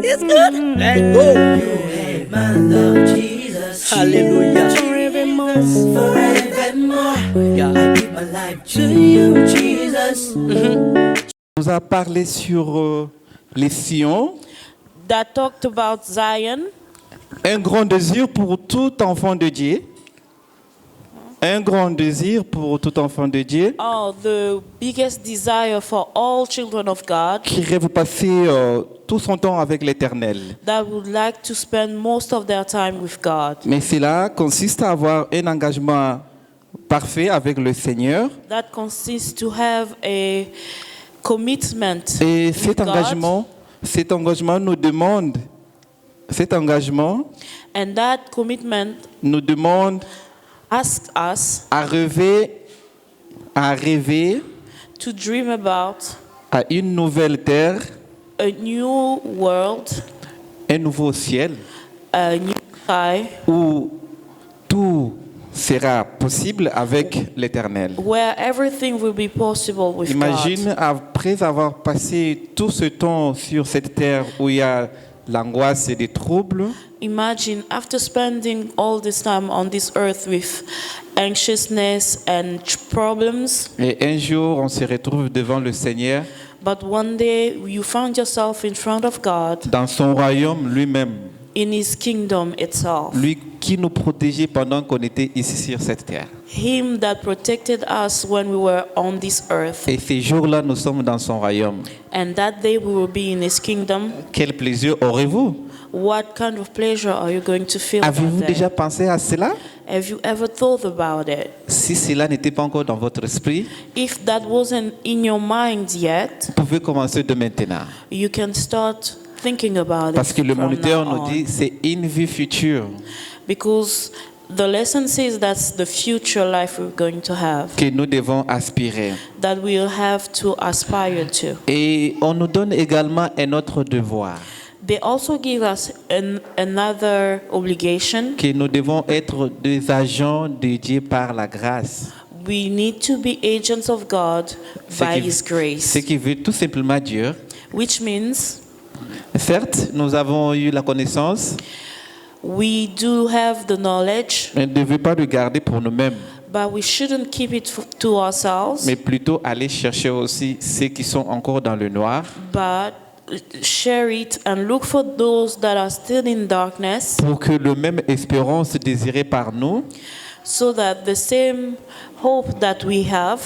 It's good. Let go. My love, Jesus. Hallelujah. Forevermore. Yeah. I give my life to you, Jesus. nous a parlé sur les Sion, that talked about Zion, un grand désir pour tout enfant de Dieu. Un grand désir pour tout enfant de Dieu the biggest desire for all children of God qui rêve passer tout son temps avec l'Éternel. that would like to spend most of their time with God. Mais cela consiste à avoir un engagement parfait avec le Seigneur. That consists to have a commitment Et with cet God, engagement and that commitment nous demande asks us à rêver to dream about à une nouvelle terre, a new world, un nouveau ciel a new sky, où tout sera possible avec l'Éternel. where everything will be possible with Imagine, God. après avoir passé tout ce temps sur cette terre où il y a l'angoisse et des troubles, Imagine after spending all this time on this earth with anxiousness and problems, et un jour on se retrouve devant le Seigneur but one day you found yourself in front of God dans son royaume lui-même, in His kingdom itself. lui qui nous protégeait pendant qu'on était ici sur cette terre. Him that protected us when we were on this earth. Et ces jours-là, nous sommes dans son royaume. And that day we will be in His kingdom. Quel plaisir aurez-vous? What kind of pleasure are you going to feel Avez-vous that déjà day? pensé à cela? Have you ever thought about it? Si cela n'était pas encore dans votre esprit, If that wasn't in your mind yet, vous pouvez commencer de maintenant. you can start thinking about Parce que it le from moniteur now nous on. dit c'est une vie future Because the lesson says that's the future life we're going to have, que nous devons aspirer. that we'll have to aspire to. Et on nous donne également un autre devoir, They also give us another obligation. que nous devons être des agents de Dieu par la grâce. We need to be agents of God by His Ce grace, qui veut tout simplement dire, which means certes, nous avons eu la connaissance, we do have the knowledge, mais ne devons pas le garder pour nous-mêmes, but we shouldn't keep it to ourselves, mais plutôt aller chercher aussi ceux qui sont encore dans le noir, but share it and look for those that are still in darkness, pour que le même espérance désirée par nous so that the same hope that we have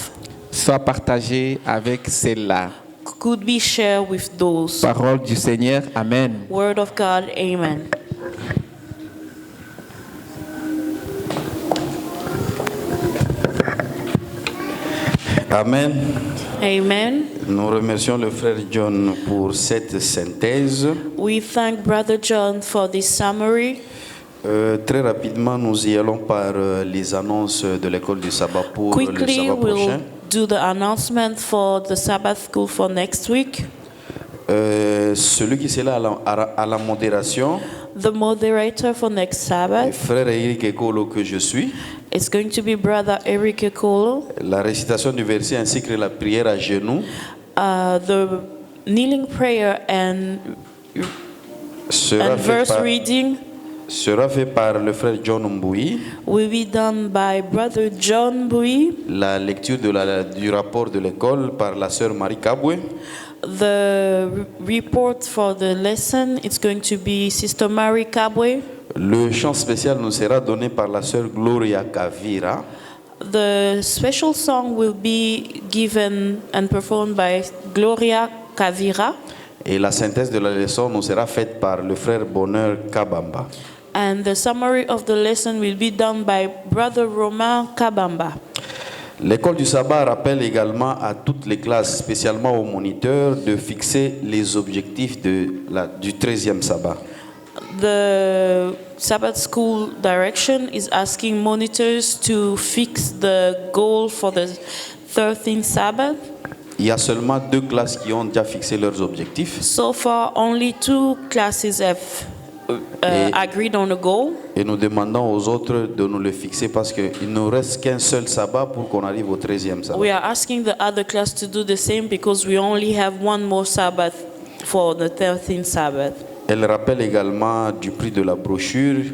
soit partagée avec celle-là. could be shared with those. Parole du Seigneur, Amen. Word of God, amen. Amen. Amen. Nous remercions le frère John pour cette synthèse. We thank Brother John for this summary. Très rapidement, nous y allons par les annonces de l'école du sabbat pour le Quickly, sabbat we'll prochain. do the announcement for the Sabbath school for next week. Celui qui sera à la modération, The moderator for next Sabbath frère Eric Ekolo que je suis. is going to be Brother Eric Ekolo. La récitation du verset ainsi que la prière à genoux The kneeling prayer and sera verse reading fait par le frère John Mboui. will be done by Brother John Bui. La lecture du rapport de l'école par la sœur Marie Kabwe. The report for the lesson is going to be Sister Mary Kabwe. Le chant spécial nous sera donné par la sœur Gloria Kavira. The special song will be given and performed by Gloria Kavira. Et la synthèse de la leçon nous sera faite par le frère Bonheur Kabamba. And the summary of the lesson will be done by Brother Romain Kabamba. L'école du sabbat rappelle également à toutes les classes, spécialement aux moniteurs, de fixer les objectifs du 13e sabbat. The Sabbath School direction is asking monitors to fix the goal for the 13th Sabbath. Il y a seulement 2 classes qui ont déjà fixé leurs objectifs. So far, only 2 classes have agreed on a goal. Et nous demandons aux autres de nous le fixer parce qu'il ne nous reste qu'un seul sabbat pour qu'on arrive au 13e sabbat. We are asking the other class to do the same because we only have one more Sabbath for the 13th Sabbath. Elle rappelle également du prix de la brochure.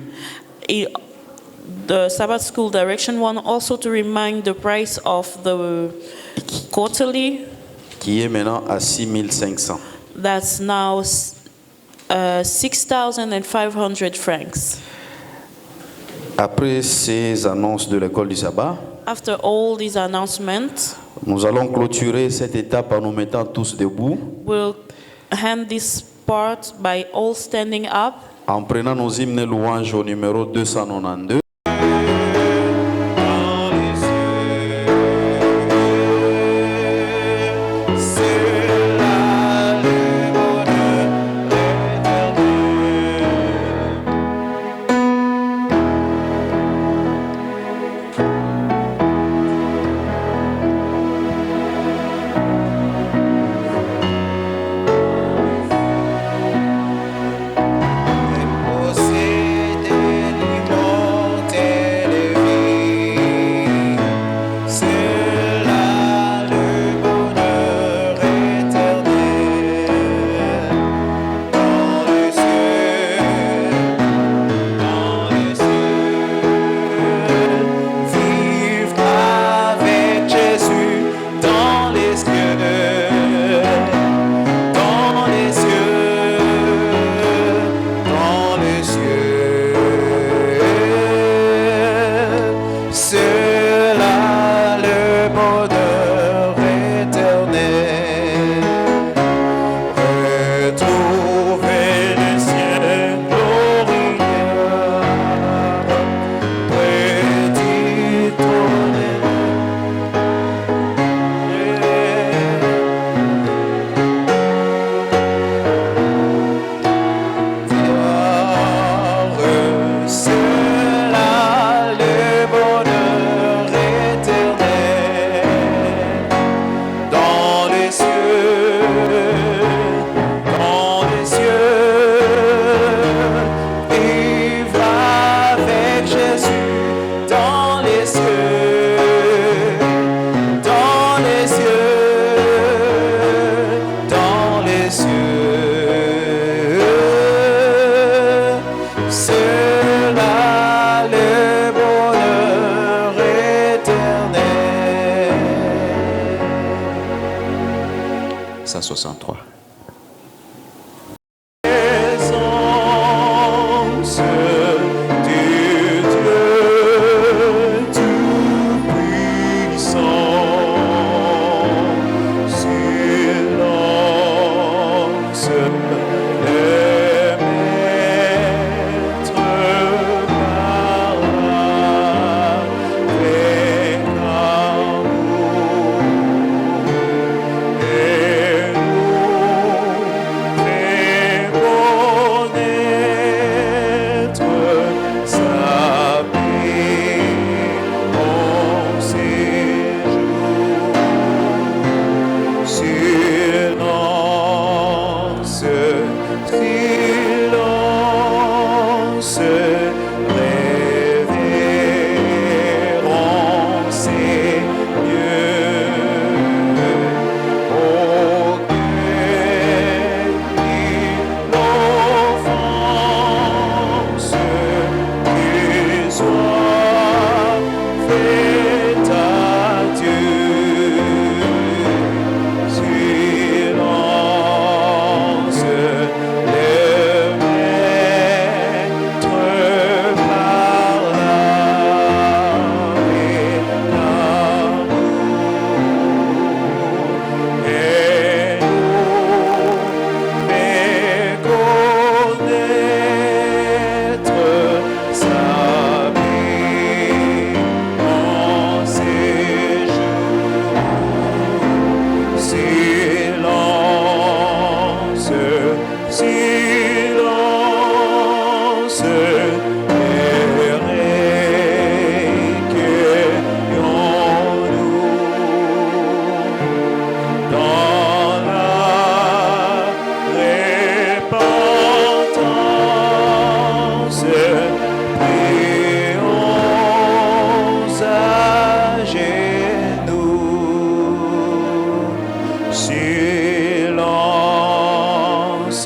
The Sabbath School Direction want also to remind the price of the quarterly. Qui est maintenant à 6500. That's now 6,500 francs. Après ces annonces de l'école du sabbat, After all these announcements, nous allons clôturer cette étape en nous mettant tous debout, we'll hand this part by all standing up en prenant nos hymnes et louanges au numéro 292.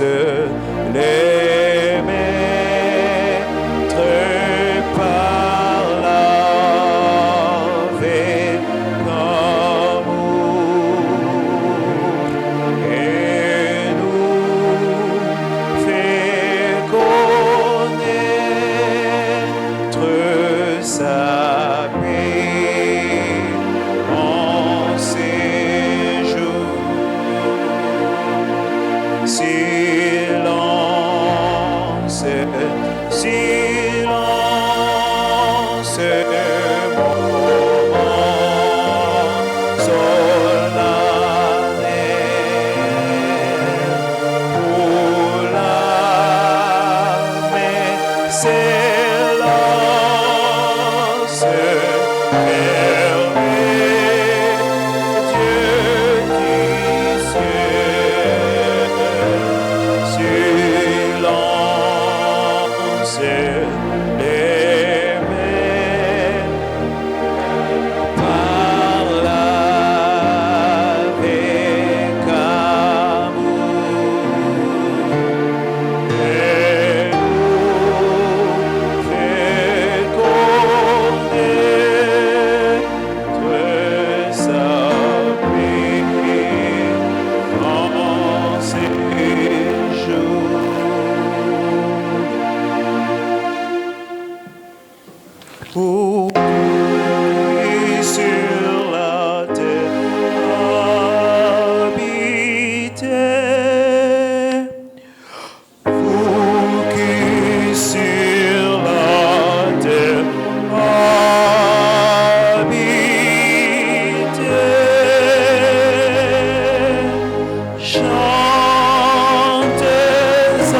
les maîtres par laver l'amour et nous fait connaître sa paix en ces jours. Silence, silence, moment solennel pour la main s'élance vers Dieu du ciel. Silence, les mains parlent avec amour et nous fait connaître sa paix en ces jours. Où qui sur la terre habitez, vous qui sur la terre habitez, chantez à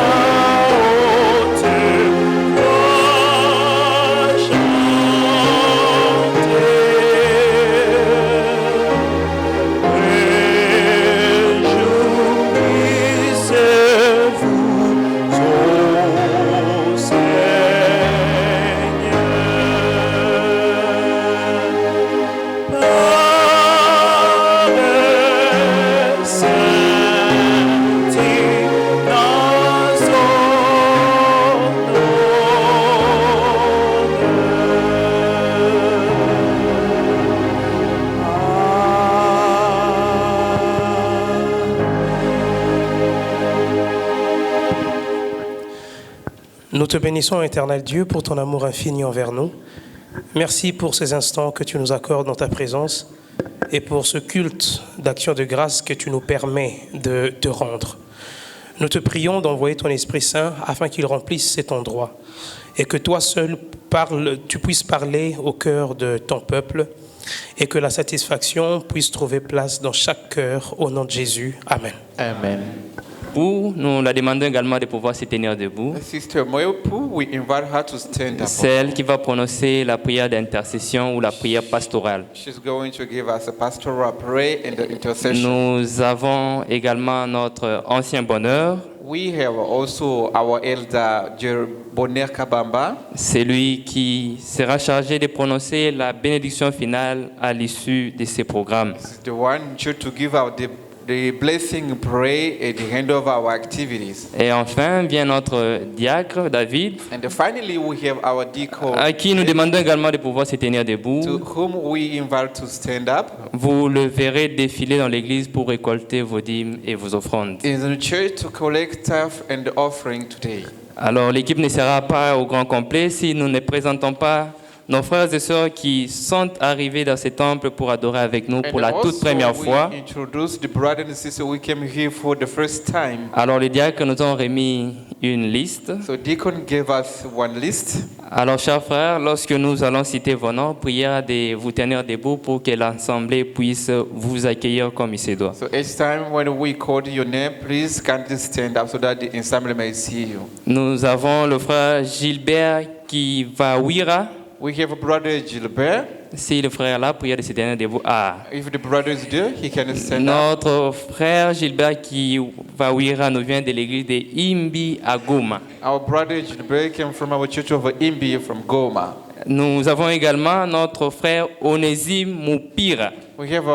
haute voix, réjouissez-vous au Seigneur. Père Saint, Nous te bénissons, éternel Dieu, pour ton amour infini envers nous. Merci pour ces instants que tu nous accordes dans ta présence et pour ce culte d'action de grâce que tu nous permets de te rendre. Nous te prions d'envoyer ton Esprit Saint afin qu'il remplisse cet endroit et que toi seul tu puisses parler au cœur de ton peuple et que la satisfaction puisse trouver place dans chaque cœur au nom de Jésus. Amen. Amen. Nous la demandons également de pouvoir se tenir debout. Sister Moyopu, we invite her to stand up. Celle qui va prononcer la prière d'intercession ou la prière pastorale. She's going to give us a pastoral prayer and the intercession. Nous avons également notre ancien bonheur. We have also our elder Bonner Kabamba. C'est lui qui sera chargé de prononcer la bénédiction finale à l'issue de ces programmes. This is the one due to give out the blessing, pray, and hand over our activities. Et enfin vient notre diacre David, And finally, we have our deacon, à qui nous demandons également de pouvoir se tenir debout. to whom we invite to stand up Vous le verrez défiler dans l'église pour récolter vos dîmes et vos offrandes. in the church to collect tithe and offering today. Alors l'équipe ne sera pas au grand complet si nous ne présentons pas nos frères et sœurs qui sont arrivés dans ce temple pour adorer avec nous pour And la toute also, première fois. we introduce the brothers and sisters who came here for the first time. Alors les diacres nous ont remis une liste. So deacon gave us one list. Alors chers frères, lorsque nous allons citer vos noms, priez de vous tenir debout pour que l'assemblée puisse vous accueillir comme il se doit. So each time when we call your name, please kindly stand up so that the assembly may see you. Nous avons le frère Gilbert qui va ouira. We have a brother Gilbert. Si le frère là, priez de se tenir debout. Ah. If the brother is there, he can stand up. Notre frère Gilbert qui va ouira nous vient de l'église de Imbi à Goma. Our brother Gilbert came from our church of Imbi from Goma. Nous avons également notre frère Onésime Moupira. We have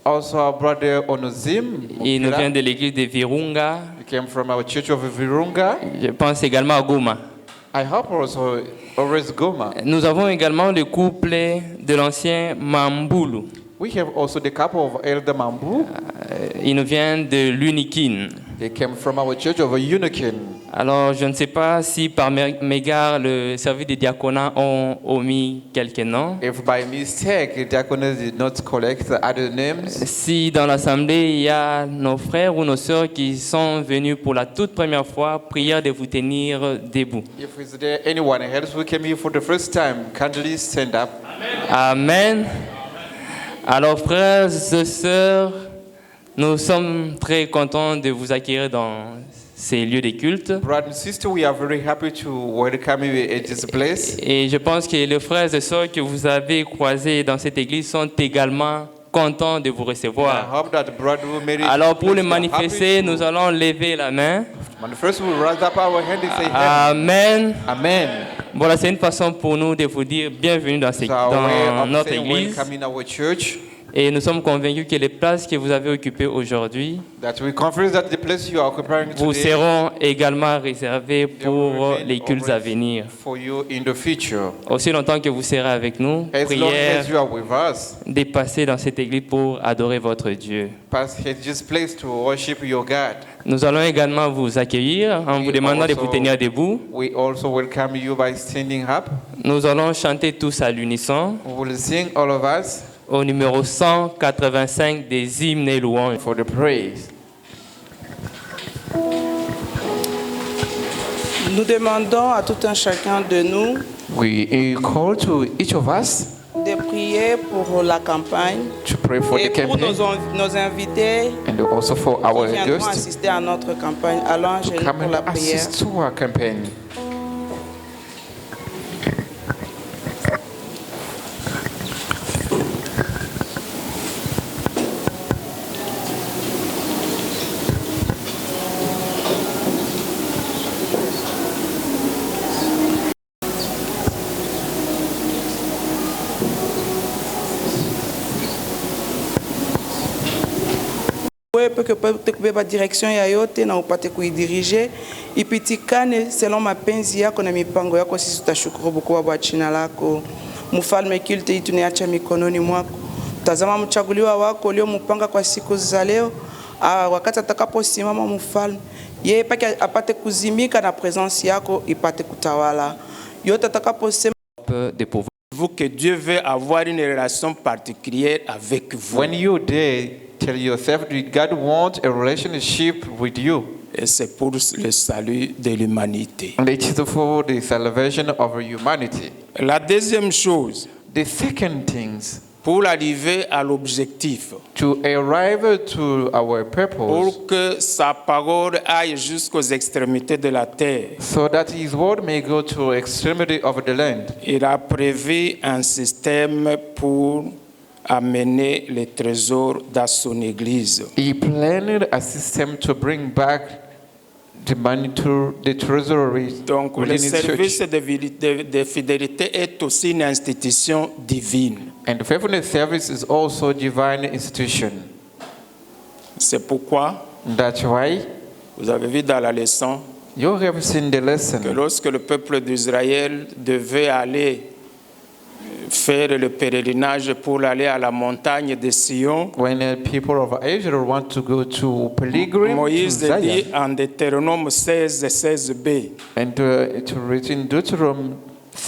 Also, our brother Onozim. Il nous Mukila. vient de l'église de Virunga. He came from our church of Virunga. Je pense également à Goma. I hope also always Goma. Nous avons également le couple de l'ancien Mambulu. We have also the couple of Elder Mambu. Il nous vient de l'Unikin. They came from our church of Unikin. Alors, je ne sais pas si par mégarde le service des diaconats ont omis quelques noms. If by mistake the diaconess did not collect the other names, Si dans l'assemblée, il y a nos frères ou nos sœurs qui sont venus pour la toute première fois, prière de vous tenir debout. if is there anyone else who came here for the first time, kindly stand up. Amen. Alors, frères et sœurs, nous sommes très contents de vous accueillir dans ces lieux de culte. Brother and sister, we are very happy to welcome you at this place. Et je pense que les frères et sœurs que vous avez croisés dans cette église sont également contents de vous I recevoir. hope that brother will make it. Alors, pour le We are happy manifester, to nous allons lever la main. manifest. We'll raise up our hand and say Amen. Amen. Amen. Voilà, c'est une façon pour nous de vous dire bienvenue dans, So our way dans of notre saying église. welcome in our church. Et nous sommes convaincus que les places que vous avez occupées aujourd'hui That we confess that the place you are occupying vous today seront également réservées they will pour remain les cultes à always venir. for you in the future. Aussi longtemps que vous serez avec nous, As long prière as you are with us, de passer dans cette église pour adorer votre Dieu. pass at this place to worship your God. Nous allons également vous accueillir en vous demandant de vous tenir debout. We also welcome you by standing up. Nous allons chanter tous à l'unisson We will sing all of us au numéro 185 des hymnes et louanges. for the praise. Nous demandons à tout un chacun de nous We call to each of us de prier pour la campagne to pray for et the pour campaign nos invités and also for our qui viendront guests assister à notre campagne. Allons à to genoux come pour la and prière. assist to our campaign. Peu que te kubeba direction ya yote na upate kuidirige ipitikane selon mapenzi yako na mipango yako. Sisi tutashukuru bukubwa bwa jina lako. Mfalme, kulte hii tunaiacha mikononi mwako. Tazama mchaguliwa wako uliomupanga kwa siku za leo, wakati atakaposimama mfalme, yeye peke apate kuzimika na presence yako ipate kutawala yote atakaposema. De pouvoir. Vous que Dieu veut avoir une relation particulière avec vous. When you there, tell yourself that God wants a relationship with you. Et c'est pour le salut de l'humanité. And it is for the salvation of humanity. La deuxième chose, The second things, pour arriver à l'objectif, to arrive to our purpose, pour que sa parole aille jusqu'aux extrémités de la terre, so that his word may go to extremity of the land. il a prévu un système pour amener les trésors dans son église. He planned a system to bring back the money to the treasury Donc le within his service church. de fidélité est aussi une institution divine. And the faithfulness service is also a divine institution. C'est pourquoi That's why vous avez vu dans la leçon you have seen the que lesson. lorsque le peuple d'Israël devait aller faire le pèlerinage pour aller à la montagne de Sion, When the people of Israel want to go to pilgrim to Moïse dit Zion, en Deutéronome 16, 16b, and to read in Deuteronomy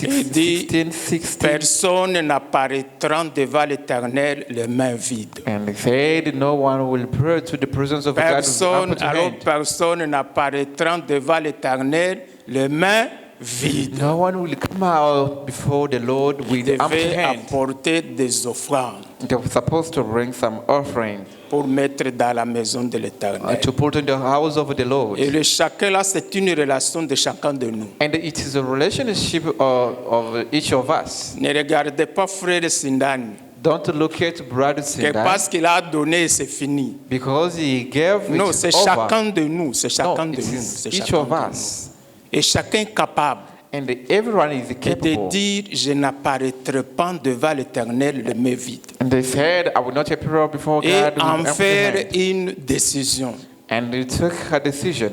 il dit, 16, personne n'apparaîtra devant l'Éternel les mains vides. and he said, no one will pray to the presence of God with Personne, empty alors hand. personne n'apparaîtra devant l'Éternel les mains vides. No one will come out before the Lord with Il empty devait hand. apporter des offrandes They were supposed to bring some offering pour mettre dans la maison de l'Éternel. to put in the house of the Lord. Et le chacun là, c'est une relation de chacun de nous. And it is a relationship of each of us. Ne regardez pas frère Sindani, Don't look at Brother que Sindan parce qu'il a donné, c'est fini. because he gave Non, it c'est over. chacun de nous, c'est chacun No, de it nous, is c'est each chacun of de nous. us. Et chacun est capable And everyone is et de capable. dire je n'apparaîtrai pas devant l'Éternel les mains vides. And they said, I will not appear before Et God with en empty faire hand. une décision. And they took a decision.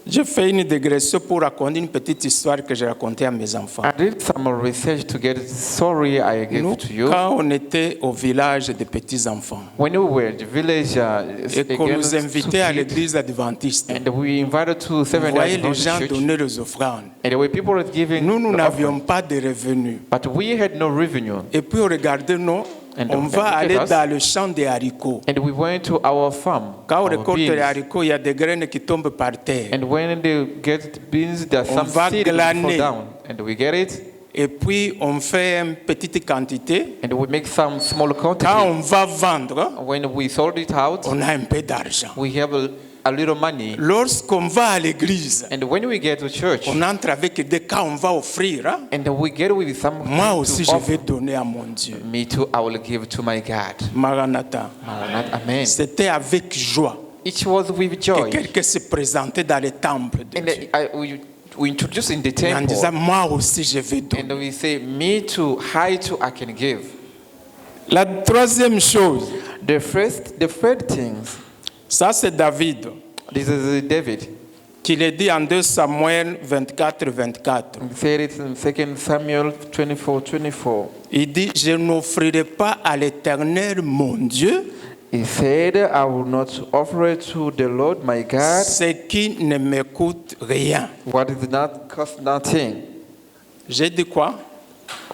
Je fais une digression pour raconter une petite histoire que j'ai racontée à mes enfants. I did some research to get the story I gave Nous, to you. quand on était au village des petits-enfants, When we were in the village, et qu'on again, nous invitait à l'église adventiste, and we invited to vous Seventh voyez les Adventist gens Church, donner les offrandes. and there were people giving. Nous, nous the n'avions offering. pas de revenus. But we had no revenue. Et puis, regardez, nous, And on look va at aller us. dans le champ des haricots. And we went to our farm. Quand on our récolte les beans. haricots, il y a des graines qui tombent par terre. And when they get beans, there's On some va seed that fall glaner. down. And we get it, Et puis, on fait une petite quantité. and we make some small quantity. Quand on va vendre, When we sold it out, on a un peu d'argent. we have a little money. Lorsqu'on va à l'église, And when we get to church, on entre avec des cas, on va offrir. Hein? and we get with some Moi aussi, to je offer. vais donner à mon Dieu. Me too, I will give to my God. Maranatha. Amen. C'était avec joie It was with que joy. quelqu'un se présentait dans le temple de And Dieu. we introduce in the En temple, disant, moi aussi, je vais donner. and we say, me too, I too, I can give. La troisième chose, The third things, ça c'est David, this is David. qui le dit en 2 Samuel 24, 24. We said it in 2 Samuel 24:24. Il dit, je n'offrirai pas à l'Éternel mon Dieu He said, I will not offer it to the Lord my God ce qui ne me coûte rien. what is not cost nothing. J'ai dit quoi?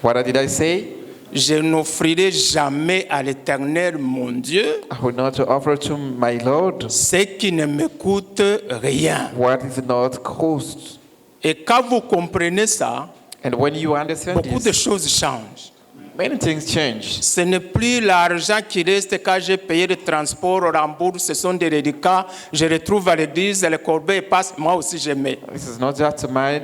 What did I say? Je n'offrirai jamais à l'Éternel mon Dieu I will not offer to my Lord ce qui ne me coûte rien. what is not cost. Et quand vous comprenez ça, And when you understand beaucoup de this, choses changent. many things change. Ce n'est plus l'argent qui reste quand j'ai payé le transport au rembourse, ce sont des reliquats. Je retrouve à l'église, le corbeille passe, moi aussi je mets. This is not just my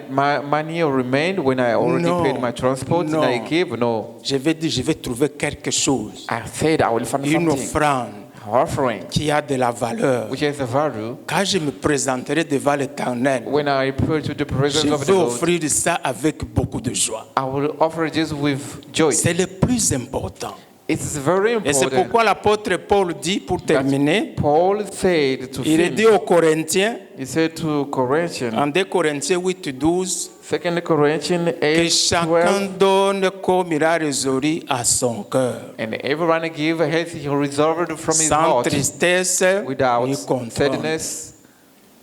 money or remain when I already No. paid my transport No. and I give. No. Je vais dire, je vais trouver quelque chose, I said I will find une something. offrande Offering qui a de la valeur. which has a value. Quand je me présenterai devant l'Éternel, When I pray to the presence je of the vais Lord, offrir ça avec beaucoup de joie. I will offer this with joy. C'est le plus important. It's very Et c'est important. pourquoi l'apôtre Paul dit, pour terminer, Paul said to il est dit finish, aux Corinthiens, he said to Corinthians, en 2 Corinthiens 8, 12, 2 Corinthians que 8, chacun 12, donne comme il a résolu à son cœur, and everyone give as he resolved from his sans heart, tristesse without ni contrôle. sadness,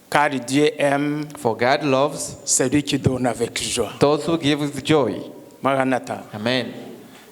Car Dieu aime for God loves celui qui donne avec joie. those who give with joy. Maranatha. Amen.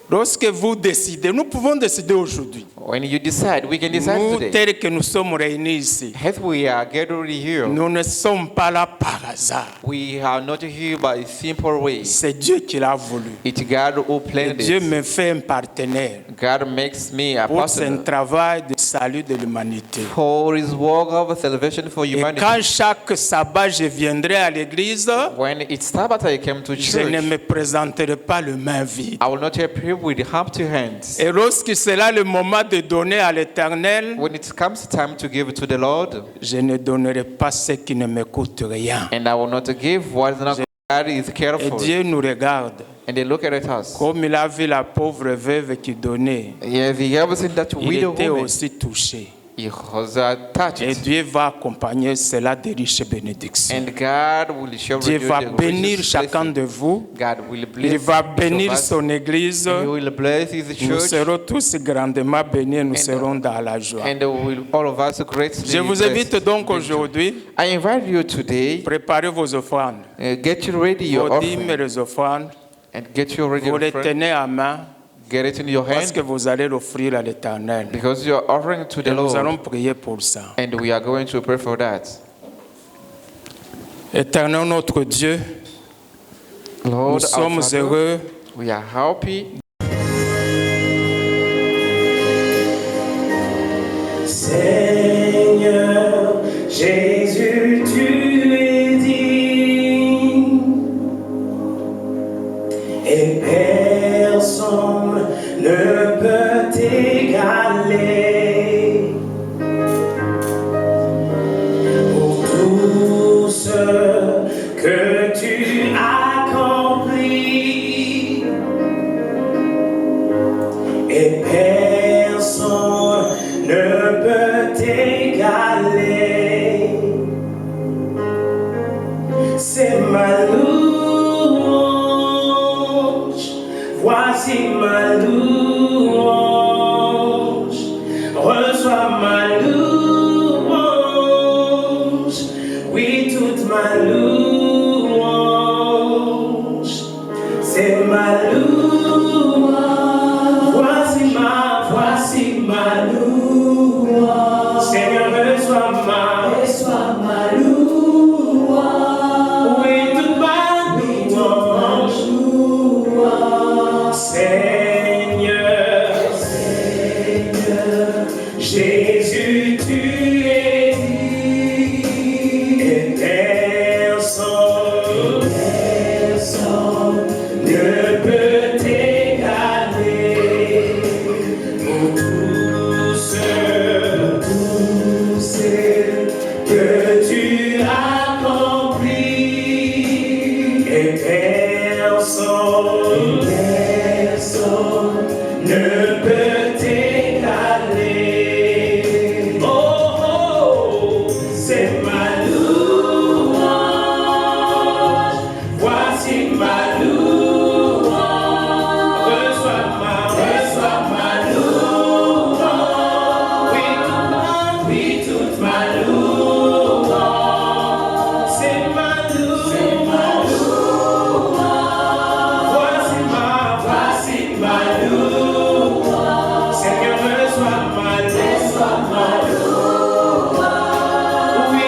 Lorsque vous décidez, nous pouvons décider aujourd'hui. When you decide, we can decide Nous, today. tels que nous sommes réunis ici, As we are gathered here, nous ne sommes pas là par hasard. we are not here by simple way. C'est Dieu qui l'a voulu. It's God who Et planned Dieu it. me fait un partenaire God makes me a pour un partner travail de salut de l'humanité. for his work of salvation for Et humanity. quand chaque sabbat je viendrai à l'église, When it's Sabbath, I came to je ne church. me présenterai pas le main vide. I will not appear with empty hands. Et lorsque sera le moment de donner à l'Éternel, When it comes time to give to the Lord, je ne donnerai pas ce qui ne me coûte rien. and I will not give what is not God is Et careful. Dieu nous regarde. And they look at us. Comme il a vu la pauvre veuve qui donnait, Yes, he ever seen that il widow était woman. aussi touché. He was touched. Et Dieu va accompagner cela de riches bénédictions. And God will show Dieu you va the bénir richest chacun blessing. de vous. God will bless Il va each of bénir us. son église. He will bless his Nous church. serons tous grandement bénis, nous serons dans la joie. And will all of us greatly Je vous invite blessed. donc aujourd'hui, I invite you today, préparez vos offrandes, get you ready your vos dîmes offering, et les offrandes, and get you ready vous your les offering. tenez à main Get it in your parce que hand vous allez l'offrir à l'Éternel. because you are offering to the Et nous allons Lord, prier pour ça. and we are going to pray for that. Éternel notre Dieu, nous Lord, our sommes Father, heureux we are happy. Seigneur Jésus, tu es digne et personne ne peut t'égaler. Pour tout ce que tu accordes ma louange, reçois ma louange, oui, toute ma louange, c'est ma louange, voici ma louange, Seigneur, reçois ma louange, oui, toute ma louange, Seigneur, Jésus, tu es dit, et personne ne peut t'égaler. Pour tout ce que tu accomplis, et personne ne peut t'égaler. Oh, oh, c'est ma louange, voici ma louange, reçois ma louange, oui, toute ma louange, c'est ma louange, voici ma louange, Seigneur, reçois ma louange, oui,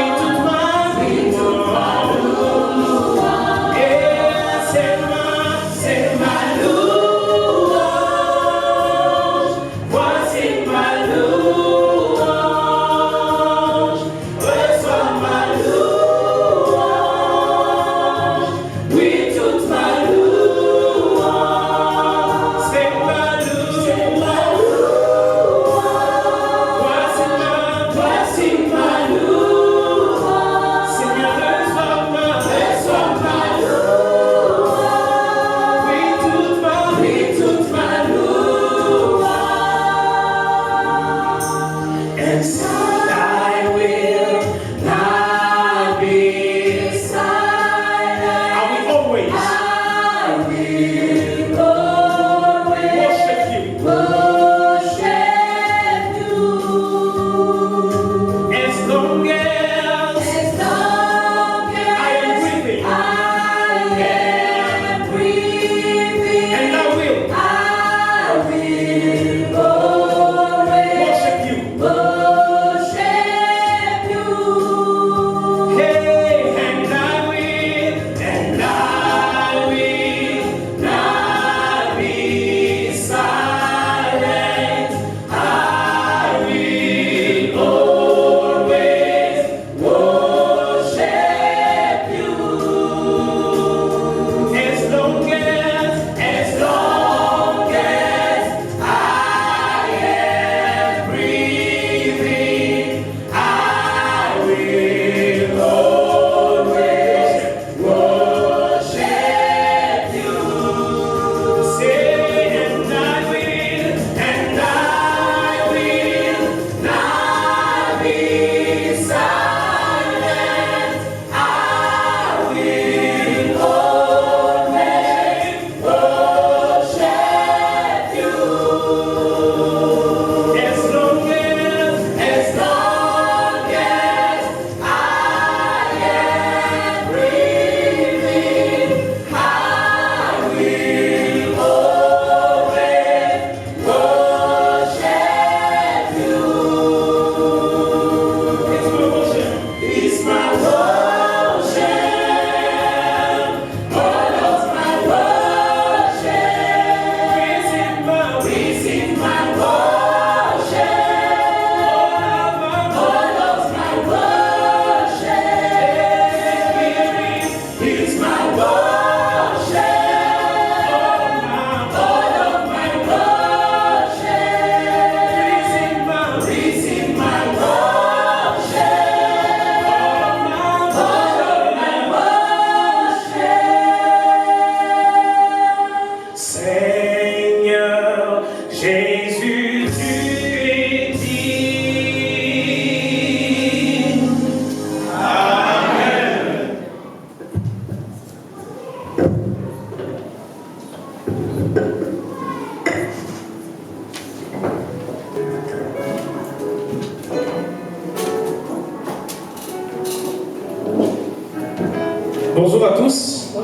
Bonjour à tous.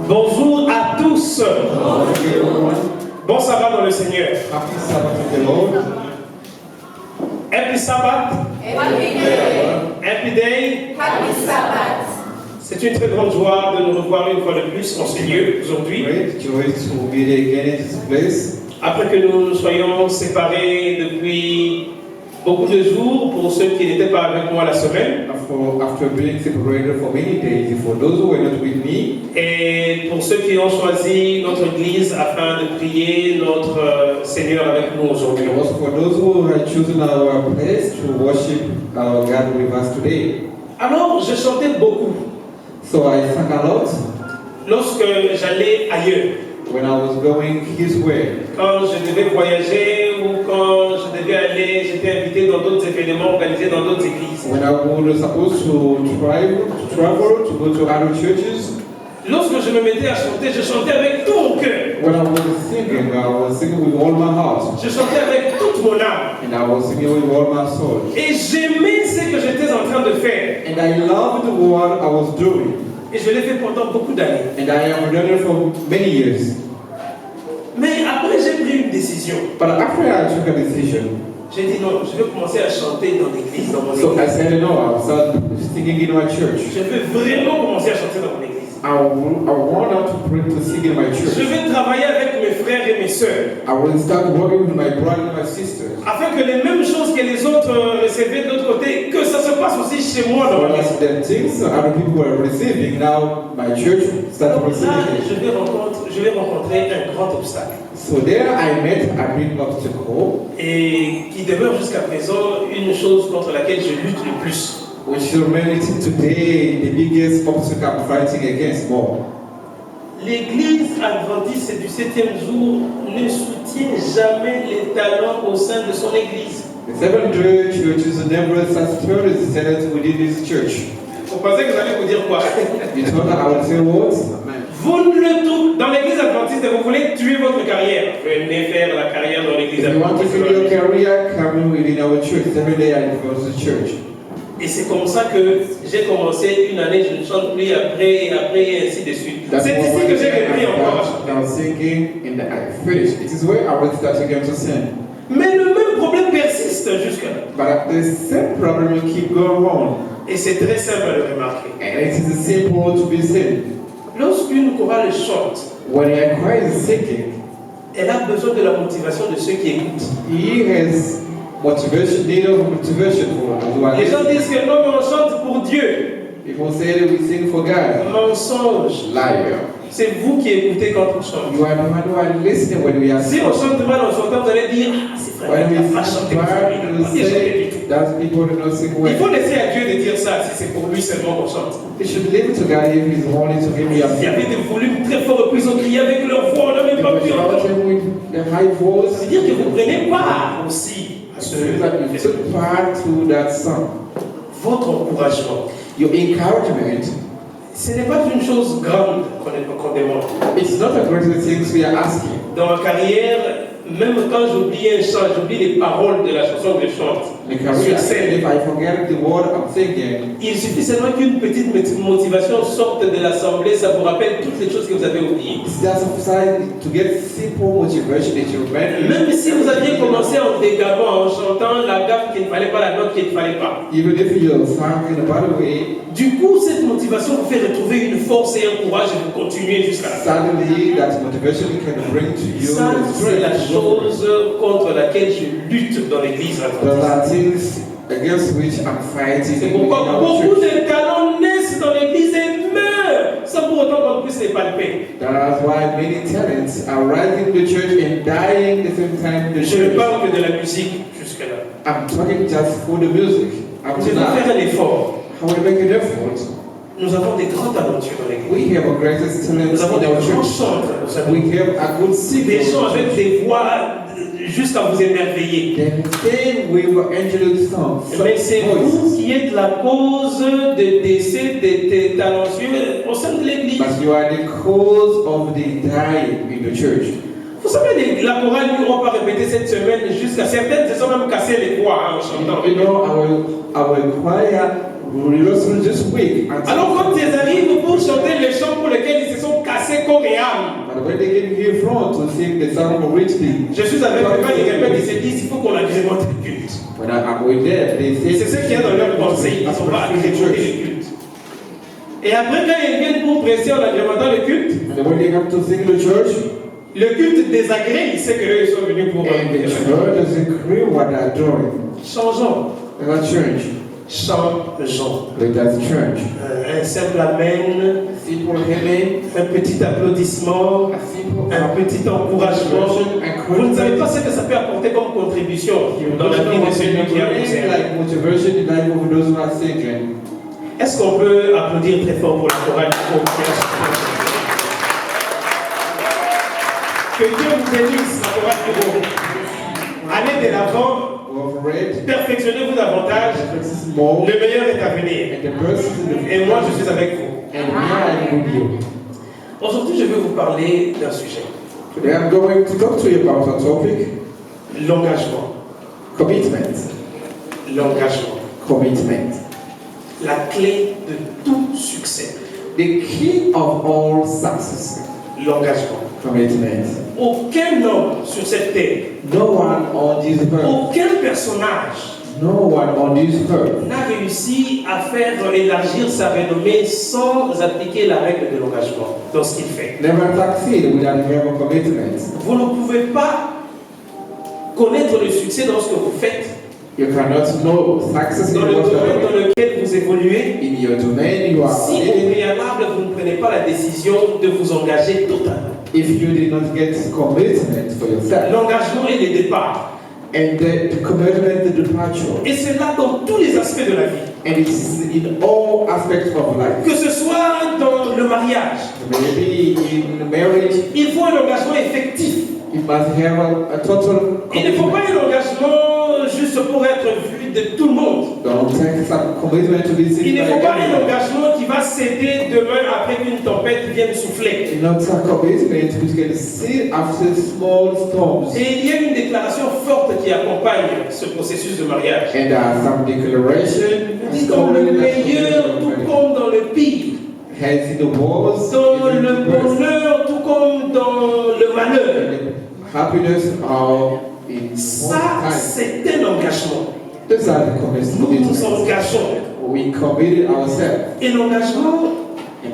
Bonjour à tous. Bon sabbat dans le Seigneur. Happy Sabbath to the Lord. Happy Sabbath. Happy Day. C'est une très grande joie de nous revoir une fois de plus en ce lieu aujourd'hui. Great joy to be there again in this place. Après que nous nous soyons séparés depuis beaucoup de jours pour ceux qui n'étaient pas avec moi la semaine. After being separated for many days, for those who were not with me, Et pour ceux qui ont choisi notre église afin de prier notre Seigneur avec nous aujourd'hui. it was for those who had chosen our place to worship our God with us today. Alors, je chantais beaucoup So I sang a lot lorsque j'allais ailleurs. when I was going His way. Quand je devais voyager ou quand je devais aller, j'étais invité dans d'autres événements organisés dans d'autres églises. When I was supposed to travel to go to other churches, Lorsque je me mettais à chanter, je chantais avec tout mon cœur. when I was singing with all my heart, Je chantais avec toute mon âme. and I was singing with all my soul. Et j'aimais ce que j'étais en train de faire. And I loved what I was doing, Et je l'ai fait pendant beaucoup d'années. and I have done it for many years. Mais après, j'ai pris une décision. But after I took a decision, J'ai dit non, je vais commencer à chanter dans l'église, dans mon so I église. said no, I'll start singing in my church. Je vais vraiment commencer à chanter dans mon église. I want to sing in my Je church. vais travailler avec mes frères et mes sœurs. I will start working with my brother and my sisters. Afin que les mêmes choses que les autres recevaient de l'autre côté, que ça se passe aussi chez moi dans So ma as maison. the things other people are receiving, now my church start Donc là, receiving it. je vais rencontrer un grand obstacle. So there I met a big obstacle, Et qui demeure jusqu'à présent une chose contre laquelle je lutte le plus. which remains today the biggest obstacle I'm fighting against more. L'église adventiste du 7e jour ne soutient jamais les talents au sein de son église. The Seventh-day Church is never sustained the within this church. Vous pensez que vous allez vous dire quoi? You thought I would say what? Vous ne le trouvez dans l'église adventiste, vous voulez tuer votre carrière. Venez faire la carrière dans l'église If you want to adventiste. see your career coming within our church, Seventh-day Adventist Church. Et c'est comme ça que j'ai commencé une année, je ne chante plus après et ainsi de suite. That's C'est why ici que j'ai repris I encore. now singing and I finished. It is where I will start again to sing. Mais le même problème persiste jusque-là. But the same problem will keep going on. Et c'est très simple à le remarquer. And it is simple to be seen. Lorsqu'une chorale chante, When a choir is singing, elle a besoin de la motivation de ceux qui écoutent. he has motivation, need of motivation for those who are Les gens listening. disent que non, mais on chante pour Dieu. People say that we sing for God. Mensonge. Liar. C'est vous qui écoutez quand on chante. You are the one who are listening when we are Si on singing. chante mal en chantant, vous allez dire ah, c'est vrai, When il we n'a pas sing chanté bad, il we n'a pas chanté du say tout. that people do not sing Il well. faut laisser à Dieu de dire ça si c'est pour lui seulement qu'on chante. They should leave it to God if He's only to him. We are Il y avait des volumes très forts, puis ils ont crié avec leur voix, on n'a même pas pu entendre. shouting with the high voice. C'est-à-dire que vous prenez part aussi à ce That you took part to that song. votre encouragement. Your encouragement, Ce n'est pas une chose grande qu'on demande. it's not a great thing we are asking. Dans ma carrière, même quand j'oublie un chant, j'oublie les paroles de la chanson que je chante. The career, if I forget the word I'm singing, Il suffit seulement qu'une petite motivation sorte de l'assemblée, ça vous rappelle toutes les choses que vous avez oubliées. it's just sufficient to get simple motivation that you remember. Même si vous aviez commencé en dégabant, en chantant la gamme qu'il ne fallait pas, la note qu'il ne fallait pas. Even if you're singing in a bad way, Du coup, cette motivation vous fait retrouver une force et un courage et vous continuez jusqu'à la fin. suddenly that motivation can bring to you Ça, the c'est la strength. chose contre laquelle je lutte dans l'église Those adventiste. are things against which I'm fighting C'est in pourquoi our beaucoup church. de talents naissent dans l'église et meurent sans pour autant qu'on puisse les palper. That's why many talents are rising in the church and dying at the same time in the Je ne church. parle que de la musique jusque-là. I'm talking just for the music. I'm Nous devons faire un effort. I will make an effort. Nous avons des grands talentueux dans l'église. We have a greatest talent Nous avons in des our grands church. chanteurs. Vous savez. We have a good singer. Des gens avec des voix juste à vous émerveiller. Then sing with angelic songs. Mais c'est voice. vous qui êtes la cause de décès des talentueux au sein de l'église. But you are the cause of the dying in the church. Vous savez, la chorale, nous, on va répéter cette semaine jusqu'à certaines, se sont même cassé les voix en chantant. You know, our choir rehearsal this week. Alors quand ils arrivent pour chanter les chants pour lesquels ils se sont cassés corps et âme, But when they came here front to sing the song of Richly, je suis avec eux, quand ils répètent, ils se disent il faut qu'on agrémente le culte. when I'm with them, they say, C'est ce qu'il y a dans leur pensée, ils ne sont pas agrémentés le culte. Et après, quand ils viennent pour presser en agrémentant le culte, and when they come to sing in the church, le culte désagrée, il sait qu'eux ils sont venus pour and the church doesn't agree what they're doing. changeons. Let's change. Changeons. Let us change. Un simple amen, Simple amen, un petit applaudissement, a simple un petit encouragement. Vous ne savez pas ce que ça peut apporter comme contribution dans la vie de celui qui a posé. like motivation in life of those who are singing. Est-ce qu'on peut applaudir très fort pour la chorale? Que Dieu vous bénisse, la chorale du Rhône. Allez de l'avant, perfectionnez-vous davantage. Le meilleur est à venir. Et moi, je suis avec vous. Aujourd'hui, je vais vous parler d'un sujet. Today I'm going to talk to you about a topic. L'engagement. Commitment. L'engagement. Commitment. La clé de tout succès. The key of all success. L'engagement. Commitment. Aucun homme sur cette terre, No one on this earth, aucun personnage no one on this earth n'a réussi à faire élargir sa renommée sans appliquer la règle de l'engagement dans ce qu'il fait. never succeed without having a commitment. Vous ne pouvez pas connaître le succès dans ce que vous faites, You cannot know success in dans le what domaine you're dans doing. lequel vous évoluez, In your domain you are si au living. préalable vous ne prenez pas la décision de vous engager totalement. If you did not get commitment for yourself, L'engagement est le départ. and the commitment, the departure, Et c'est là dans tous les aspects de la vie. and it's in all aspects of life. Que ce soit dans le mariage, Maybe in marriage, il faut un engagement effectif. you must have a total Il ne faut commitment. pas un engagement juste pour être vu de tout le monde. Don't take some commitment to be Il seen ne by faut pas un everyone. engagement qui va céder demain après qu'une tempête vienne souffler. Not a commitment which can see after small storms. Et il y a une déclaration forte qui accompagne ce processus de mariage. And there are some declarations On dit dans le meilleur tout comme dans le pire, has in the wars, dans in le the best, bonheur tout comme dans le malheur. happiness are in Ça, one time. c'est un engagement. Those are the Nous nous commitments. engageons. We committed ourselves. Et l'engagement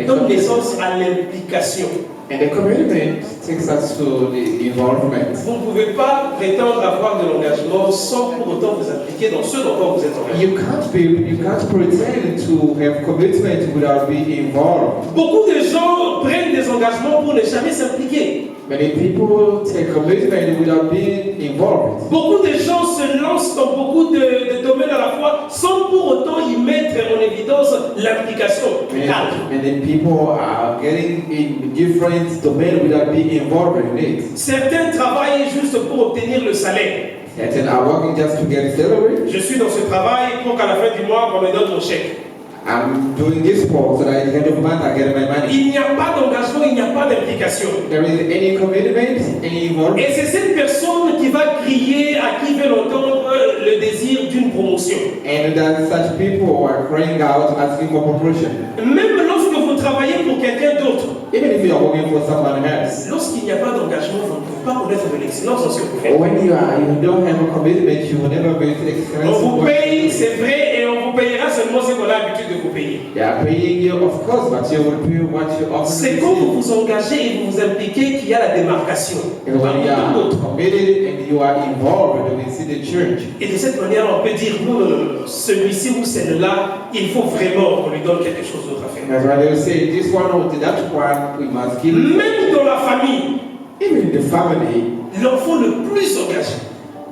donne naissance à l'implication. And the commitment takes us to the involvement. Vous ne pouvez pas prétendre avoir de l'engagement sans pour autant vous impliquer dans ce dans quoi vous êtes engagé. You can't pretend to have commitment without being involved. Beaucoup de gens prennent des engagements pour ne jamais s'impliquer. Many people take commitment without being involved. Beaucoup de gens se lancent dans beaucoup de domaines à la fois sans pour autant y mettre en évidence l'implication totale. Many people are getting in different domains without being involved in it. Certains travaillent juste pour obtenir le salaire. Certain are working just to get salary. Je suis dans ce travail pour qu'à la fin du mois, on me donne mon chèque. I'm doing this for so that at the end of the month I get my money. Il n'y a pas d'engagement, il n'y a pas d'implication. There is any commitment, any involvement. Et c'est cette personne qui va crier à qui veut entendre le désir d'une promotion. And that such people who are crying out asking for promotion. Même lorsque vous travaillez pour quelqu'un d'autre, Even if you are working for someone else. lorsqu'il n'y a pas d'engagement, vous ne pouvez pas connaître de l'excellence dans ce que vous faites. When you don't have a commitment, you will never be able to experience. On vous paye, c'est vrai, et on vous payera seulement ce qu'on a l'habitude de vous payer. They are paying you, of course, but you will pay what you offer. C'est quand vous vous engagez et vous vous impliquez qu'il y a la démarcation. And when you Parmi d'autres. are committed and you are involved, we see the church. Et de cette manière, on peut dire, non, non, non, non, celui-ci ou celle-là, il faut vraiment qu'on lui donne quelque chose d'autre à faire. That's why they will say, this one or that one, we must give. Même dans la famille, Even in the family, l'enfant le plus engagé,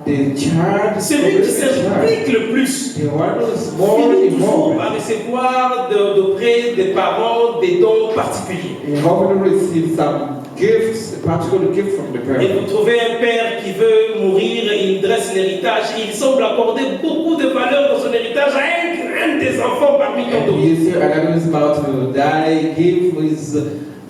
the child, celui qui s'implique le plus, the one who is more finit toujours involved, par recevoir d'auprès des parents des dons particuliers. he often receives some gifts, a particular gift from the Et parent. vous trouvez un père qui veut mourir, il dresse l'héritage, il semble accorder beaucoup de valeur dans son héritage à un des enfants parmi tant And d'autres. he is Adam is about to die, give his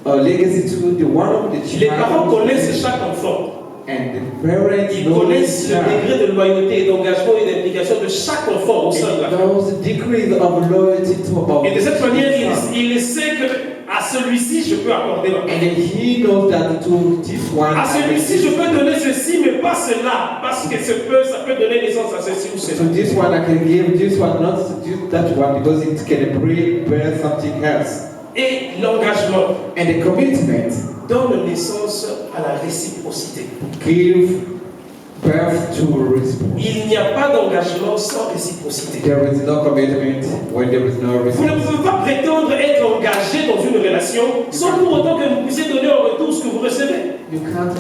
legacy to the one of the Les parents child. connaissent chaque enfant. And the parents Ils know connaissent the le child. degré de loyauté, d'engagement et d'implication de chaque enfant au sein de la And famille. knows the degree of loyalty to Et de cette manière, son. il sait que à celui-ci, je peux accorder ma And he knows that to this one. À celui-ci, je peux donner ceci, mais pas cela, parce que ça peut donner naissance à ceci ou So cela. this one I can give, this one not that one because it can bring bear something else. Et l'engagement And the commitment donne naissance à la réciprocité. give birth to response. Il n'y a pas d'engagement sans réciprocité. There is no commitment when there is no Vous ne response. pouvez pas prétendre être engagé dans une relation sans pour autant que vous puissiez donner en retour ce que vous recevez. You can't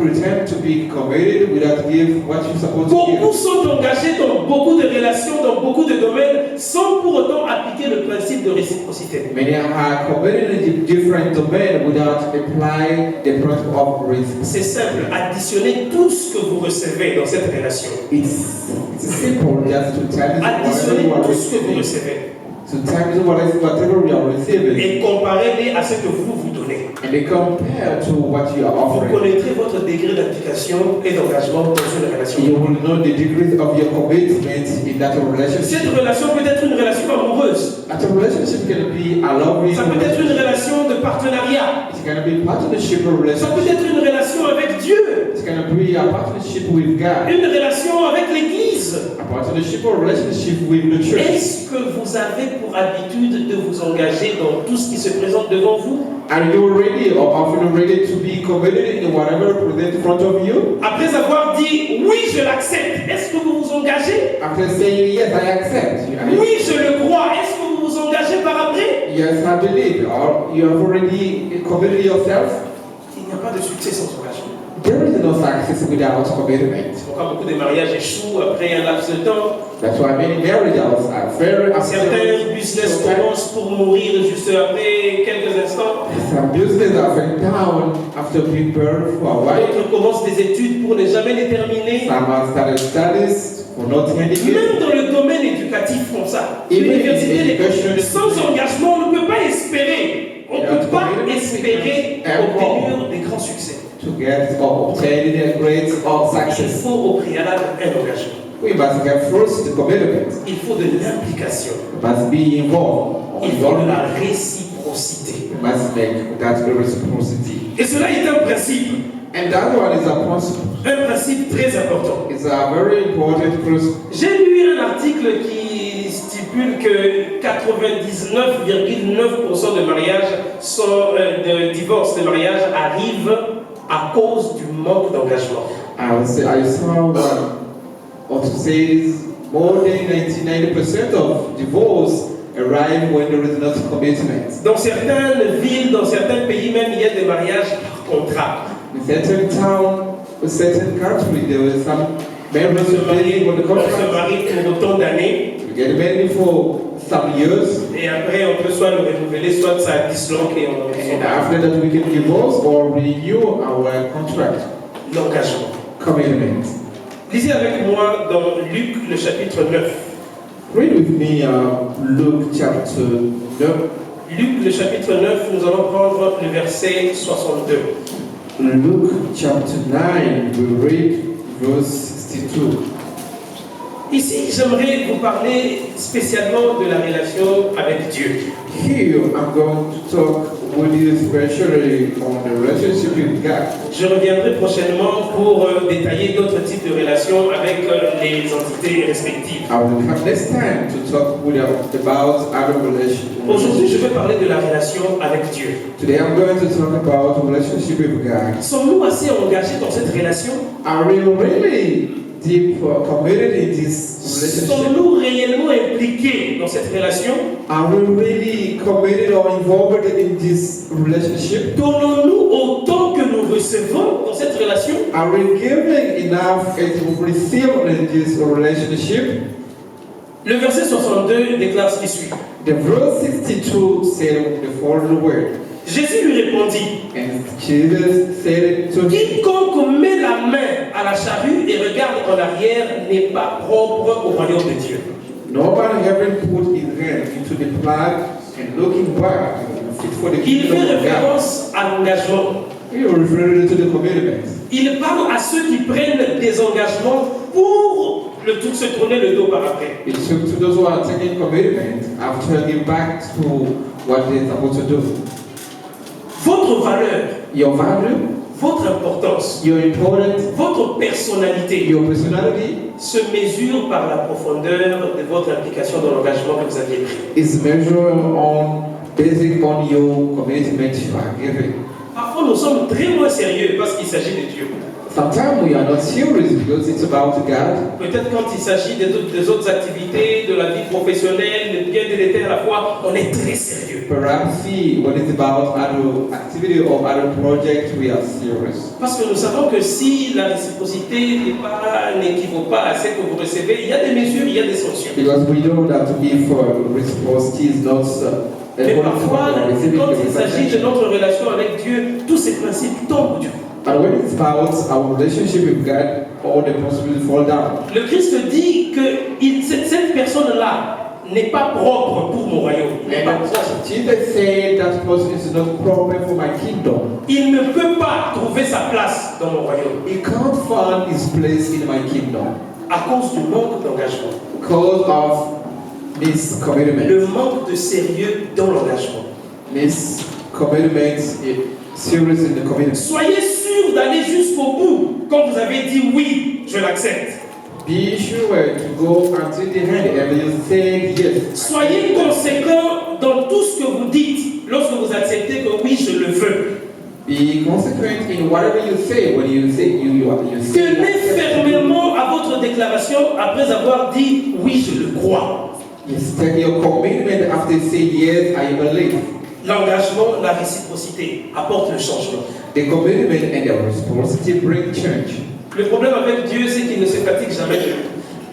pretend to be committed without give what you're supposed to Beaucoup give. sont engagés dans beaucoup de relations, dans beaucoup de domaines, sans pour autant appliquer le principe de réciprocité. Many are committed in different domains without applying the principle of response. C'est simple, additionnez tout ce que vous recevez dans cette relation. It's simple just to tell you Additionnez whatever tout ce que vous you are receiving. recevez To tell you whatever we are receiving. et comparez-les à ce que vous vous donnez. And they compare to what you are Vous offering. connaîtrez votre degré d'implication et d'engagement dans une relation. You will know the degree of your commitment in that relationship. Cette relation peut être une relation amoureuse. That relationship can be a loving Ça peut être une relationship. relation de partenariat. It's going to be partnership Ça peut relationship. être une relation avec Dieu. It's going to be a partnership with God. Une relation avec l'Église. A partnership or relationship with the church. Est-ce que vous avez pour habitude de vous engager dans tout ce qui se présente devant vous? Are you ready or often ready to be committed in whatever presents in front of you? Après avoir dit oui, je l'accepte, est-ce que vous vous engagez? After saying yes, I accept. Oui, je le crois, est-ce que vous vous engagez par après? Yes, I believe. Or you have already committed yourself. Il n'y a pas de succès sans engagement. There is no success without commitment. C'est pourquoi beaucoup de mariages échouent après un laps de temps. That's why many marriages are very Certains business commencent pour mourir juste après quelques instants. Some business are went down after being birth for a while. D'autres commencent des études pour ne jamais les terminer. Some have started studies for not ending it. Même dans le domaine éducatif comme ça. Even in L'université, education, sans engagement, on ne peut pas espérer. On ne peut pas espérer obtenir des grands succès. To get or obtain a great or Il success, faut au préalable un engagement. we must have first the commitment. Il faut de l'implication. We must be involved. Il faut de la réciprocité. We must make that reciprocity. Et cela est un principe. And that one is a principle. Un principe très important. It's a very important principle. J'ai lu un article qui stipule que 99,9% de mariages de divorces, de mariages arrivent à cause du manque d'engagement. I saw one also says more than 99% of divorce arrive when there is not commitment. Dans certaines villes, dans certains pays même, il y a des mariages par contrat. In certain town, a certain country, there was some members On se of the marie pour autant d'années. We get married for some years, Et après, on peut soit le renouveler, soit ça disloque et on and after that we can divorce or renew our contract. l'engagement. Commitment. Lisez avec moi dans Luc le chapitre 9. Read with me Luke chapter 9. Luc le chapitre 9, nous allons prendre le verset 62. Luke chapter 9, we read verse 62. Ici, j'aimerais vous parler spécialement de la relation avec Dieu. Here I'm going to talk with you especially on the relationship with God. Je reviendrai prochainement pour détailler d'autres types de relations avec les entités respectives. I will have next time to talk with you about other relationships. Aujourd'hui, je vais parler de la relation avec Dieu. Today I'm going to talk about relationship with God. Sommes-nous assez engagés dans cette relation? Are we really deep committed in this relationship? Sommes-nous réellement impliqués dans cette relation? Are we really committed or involved in this relationship? Donnons-nous autant que nous recevons dans cette relation? Are we giving enough as we receive in this relationship? Le verset 62 déclare ce qui suit. The verse 62 said the following word. Jésus lui répondit, And Jesus said to him, quiconque met la main à la charrue et regarde en arrière n'est pas propre au royaume de Dieu. nobody having put his hand into the plough and looking back fit for the Il kingdom fait of God. référence à l'engagement. He referred to the commitment. Il parle à ceux qui prennent des engagements pour le tout se tourner le dos par après. It took to those who are taking commitment after giving back to what they're supposed to do. Votre valeur, Your value, votre importance, your importance, votre personnalité your personality se mesure par la profondeur de votre implication dans l'engagement que vous aviez pris. is measured based on your commitment you are giving. Parfois, nous sommes très moins sérieux parce qu'il s'agit de Dieu. Sometimes we are not serious because it's about God. Peut-être quand il s'agit des autres activités, de la vie professionnelle, de bien délétère à la fois, on est très sérieux. Perhaps when it's about other activity or other project, we are serious. Parce que nous savons que si la réciprocité n'équivaut pas à ce que vous recevez, il y a des mesures, il y a des sanctions. Because we know that if reciprocity is not mais parfois, quand il s'agit de notre relation avec Dieu, tous ces principes tombent du coup. But when it's about our relationship with God, all the possibilities fall down. Le Christ dit que cette personne-là n'est pas propre pour mon royaume. Jesus said that person is not proper for my kingdom. Il ne peut pas trouver sa place dans mon royaume. He can't find his place in my kingdom. À cause du manque d'engagement. Because of this commitment. Le manque de sérieux dans l'engagement. This commitment is serious in the commitment. Soyez sûr d'aller jusqu'au bout quand vous avez dit oui, je l'accepte. Be sure to go until the end and you say yes. Soyez conséquent dans tout ce que vous dites lorsque vous acceptez que oui, je le veux. Be consequent in whatever you say when you say you say. Tenez fermement à votre déclaration après avoir dit oui, je le crois. Yes, take your commitment after saying yes, I believe. L'engagement, la réciprocité apportent le changement. The commitment and the responsibility bring change. Le problème avec Dieu, c'est qu'il ne se fatigue jamais.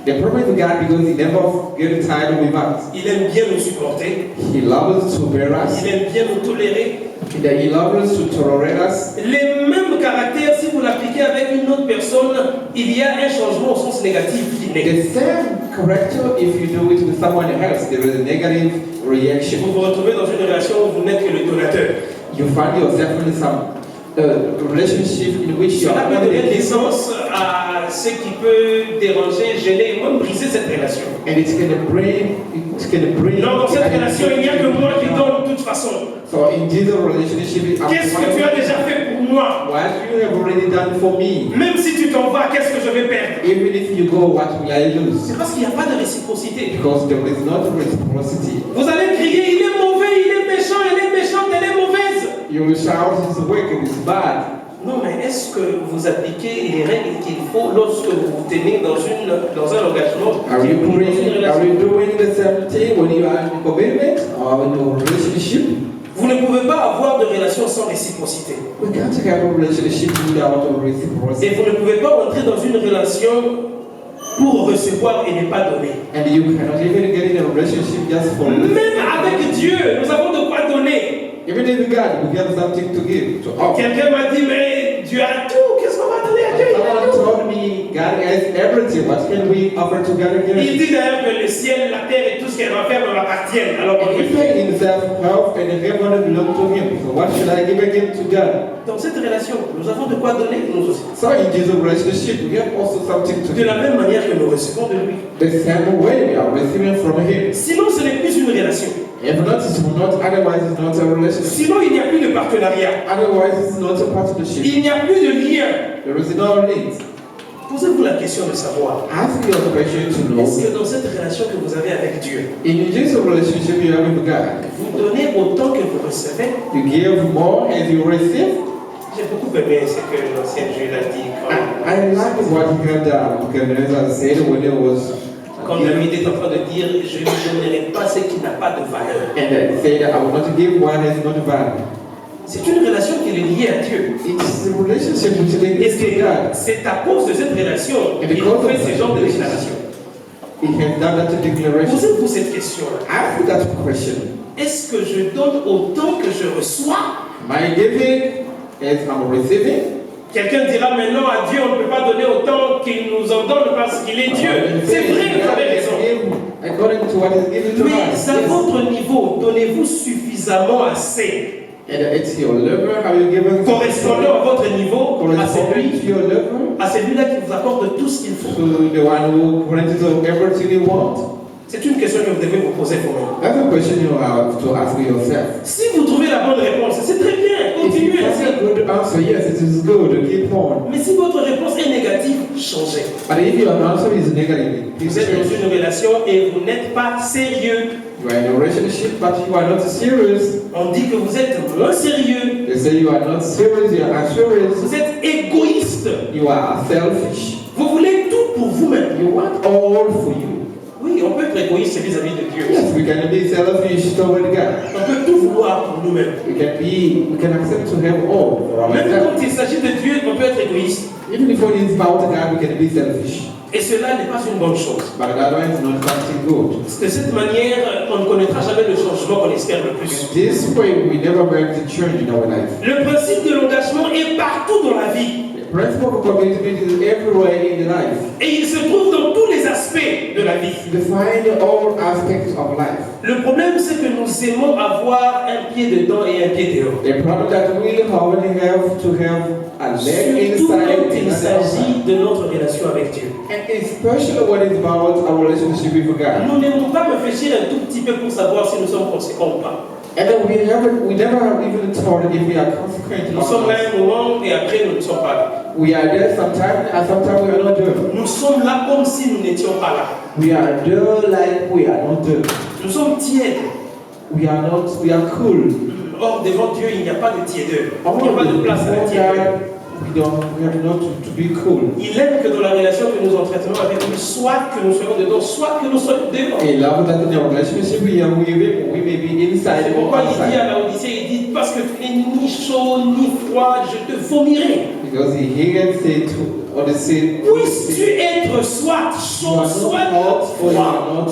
The problem with God because He never gets tired with us. Il aime bien nous supporter. He loves us to bear us. Il aime bien nous tolérer. He loves us to tolerate us. Les mêmes caractères, si vous l'appliquez avec une autre personne, il y a un changement au sens négatif qui naît. The same character if you do it with someone else, there is a negative reaction. Vous vous retrouvez dans une relation où vous n'êtes que le donateur. You find yourself in some relationship in which you Cela are peut donner only naissance à ce qui peut déranger, gêner, même briser cette relation. and it can bring Non, dans cette relation, il n'y a que moi qui donne de toute façon. So in this relationship, Qu'est-ce que tu as déjà fait pour moi? what you have already done for me. Même si tu t'en vas, qu'est-ce que je vais perdre? Even if you go, what will I lose? C'est parce qu'il n'y a pas de réciprocité. Because there is not reciprocity. Vous allez crier, il est mauvais, il est méchant, elle est méchante, elle est mauvaise. You will shout, it's wicked, it's bad. Non, mais est-ce que vous appliquez les règles qu'il faut lorsque vous vous tenez dans un engagement? Are you doing the same thing when you are in commitment or in a relationship? Vous ne pouvez pas avoir de relation sans réciprocité. We can't have a relationship without a reciprocity. Et vous ne pouvez pas entrer dans une relation pour recevoir et ne pas donner. And you cannot even get in a relationship just for Même avec Dieu, nous avons de quoi donner. Even if God, we have something to give to offer. Quelqu'un m'a dit, mais Dieu a tout, qu'est-ce qu'on va donner à Dieu? Someone told me God has everything. What can we offer to God again? Il dit d'ailleurs que le ciel, la terre et tout ce qu'elle renferme m'appartiennent. Alors on And he said himself, health and heaven belong to him. So what should I give again to God? Dans cette relation, nous avons de quoi donner, nous aussi. So in this relationship, we have also something to De give. la même manière que nous recevons de lui. The same way we are receiving from him. Sinon, ce n'est plus une relation. If not, it's not. Otherwise, it's not a relationship. Sinon, il n'y a plus de partenariat. Otherwise, it's not a partnership. Il n'y a plus de lien. There is no link. Posez-vous la question de savoir, Ask your question to know. est-ce que dans cette relation que vous avez avec Dieu, In this relationship you have with God, vous donnez autant que vous recevez? you give more as you receive. J'ai beaucoup aimé ce que l'ancien Jules a dit I like what Nebuchadnezzar said when it was quand David est en train de dire, je ne donnerai pas ce qui n'a pas de valeur. and said, I will not give what has not value. C'est une relation qui est liée à Dieu. It's a relationship which Et links to God. c'est à cause de cette relation qu'il fait ce genre de déclaration. It has done that declaration. Posez-vous cette question-là. Ask that question. Est-ce que je donne autant que je reçois? Am I giving as I'm receiving? Quelqu'un dira maintenant à Dieu, on ne peut pas donner autant qu'il nous en donne parce qu'il est Dieu. C'est vrai, vous avez raison. According to what is given to Mais us. à votre niveau, donnez-vous suffisamment assez And it's your level, how you give it. Correspondant à votre niveau, à Corresponding to your level. celui-là qui vous accorde tout ce qu'il faut. To the one who grants you everything you want. C'est une question que vous devez vous poser pour vous. That's a question you have to ask yourself. Si vous trouvez la bonne réponse, c'est très bien, If you continuez find ainsi. a good answer, yes, it is good. Keep on. Mais si votre réponse est négative, changez. But if your answer is negative, please Vous êtes dans change. une relation et vous n'êtes pas sérieux. You are in a relationship, but you are not serious. On dit que vous êtes moins sérieux. They say you are not serious, you are unserious. Vous êtes égoïste. You are selfish. Vous voulez tout pour vous-même. You want all for you. Oui, on peut être égoïste vis-à-vis de Dieu. Yes, we can be selfish toward God. On peut tout vouloir pour nous-mêmes. We can accept to have all for Même ourselves. quand il s'agit de Dieu, on peut être égoïste. Even if it is about God, we can be selfish. Et cela n'est pas une bonne chose. But that one is not something good. De cette manière, on ne connaîtra jamais le changement qu'on espère le plus. This way, we never make the change in our life. Le principe de l'engagement est partout dans la vie. The principle of commitment is everywhere in the life. Et il se trouve dans tous les aspects de la vie. You find all aspects of life. Le problème, c'est que nous aimons avoir un pied dedans et un pied dehors. The problem that we only have to have a leg Surtout inside quand il and outside. s'agit de notre relation avec Dieu. And especially when it's about our relationship with God. Nous n'aimons pas réfléchir un tout petit peu pour savoir si nous sommes conséquents ou pas. And then we never have even thought if we are consequent. Nous sommes là un moment et après nous ne sommes pas là. We are there sometimes and sometimes we are not there. Nous sommes là comme si nous n'étions pas là. We are there like we are not there. Nous sommes tièdes. We are cool. Or, devant Dieu, il n'y a pas de tiédeur. Il n'y a pas de place à la tiédeur. We have not to be cool. Il aime que dans la relation que nous entretenons avec lui, soit que nous soyons dedans, soit que nous soyons dehors. He loves that in our relationship we may be inside C'est or pourquoi il dit outside. à la Odyssée, il dit, parce que tu n'es ni chaud ni froid, je te vomirai. Because he can say to Odyssey, Puisses-tu être soit chaud, soit hot or you froid. are not.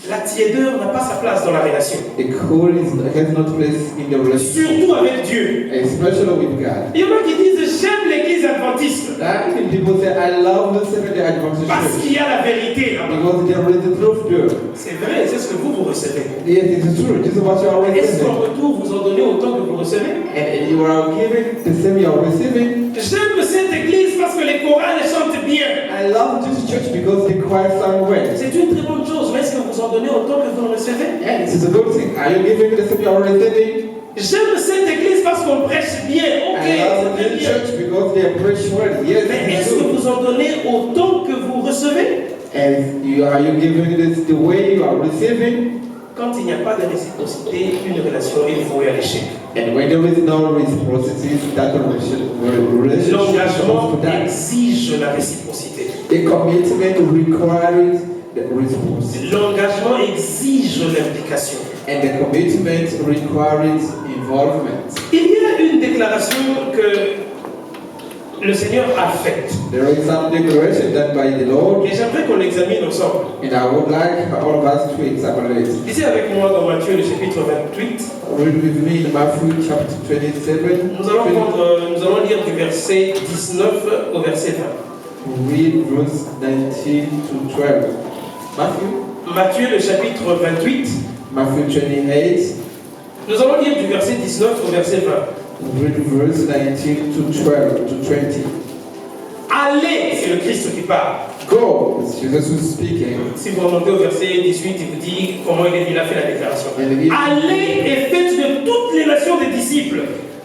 La tiédeur n'a pas sa place dans la relation. The cold has no place in the relationship, Surtout avec Dieu. especially with God. Il y en a qui disent, j'aime l'église adventiste. That even people say, I love the Seventh-day Adventist Parce Church qu'il y a la vérité là-bas. because there is the truth there. C'est vrai, c'est ce que vous recevez. Yes, it is true. This is what you are Est-ce qu'en receiving. retour, vous en donnez autant que vous recevez? And you are giving the same you are receiving. J'aime cette église parce que les chorales chantent bien. I love this church because the choir sang well. C'est une très bonne chose, mais est-ce que vous en donnez autant que vous en recevez? And it is a good thing. Are you giving the same you are receiving? J'aime cette église parce qu'on prêche bien. Ok, I love c'est très the bien. church because they preach well. Yes, Mais it is est-ce que good. vous en donnez autant que vous recevez? And are you giving this the way you are receiving? Quand il n'y a pas de réciprocité, une relation est vouée à l'échec. And when there is no reciprocity, that relationship L'engagement goes to die. exige la réciprocité. The commitment requires the reciprocity. L'engagement exige l'implication. And the commitment requires involvement. Il y a une déclaration que le Seigneur a faite. There is some declaration done by the Lord, Et j'aimerais qu'on l'examine ensemble. and I would like all of us to examine it. Lisez avec moi dans Matthieu le chapitre 28. Read with me in Matthew chapter 27. Nous allons lire du verset 19 au verset 20. Read verse 19 to 12. Matthieu le chapitre 28. Matthew 28. Nous allons lire du verset 19 au verset 20. Read verse 19 to 12 to 20. Allez, c'est le Christ qui parle. Go, it's Jesus who's speaking. Si vous remontez au verset 18, il vous dit comment il a fait la déclaration. And Allez et faites de toutes les nations des disciples.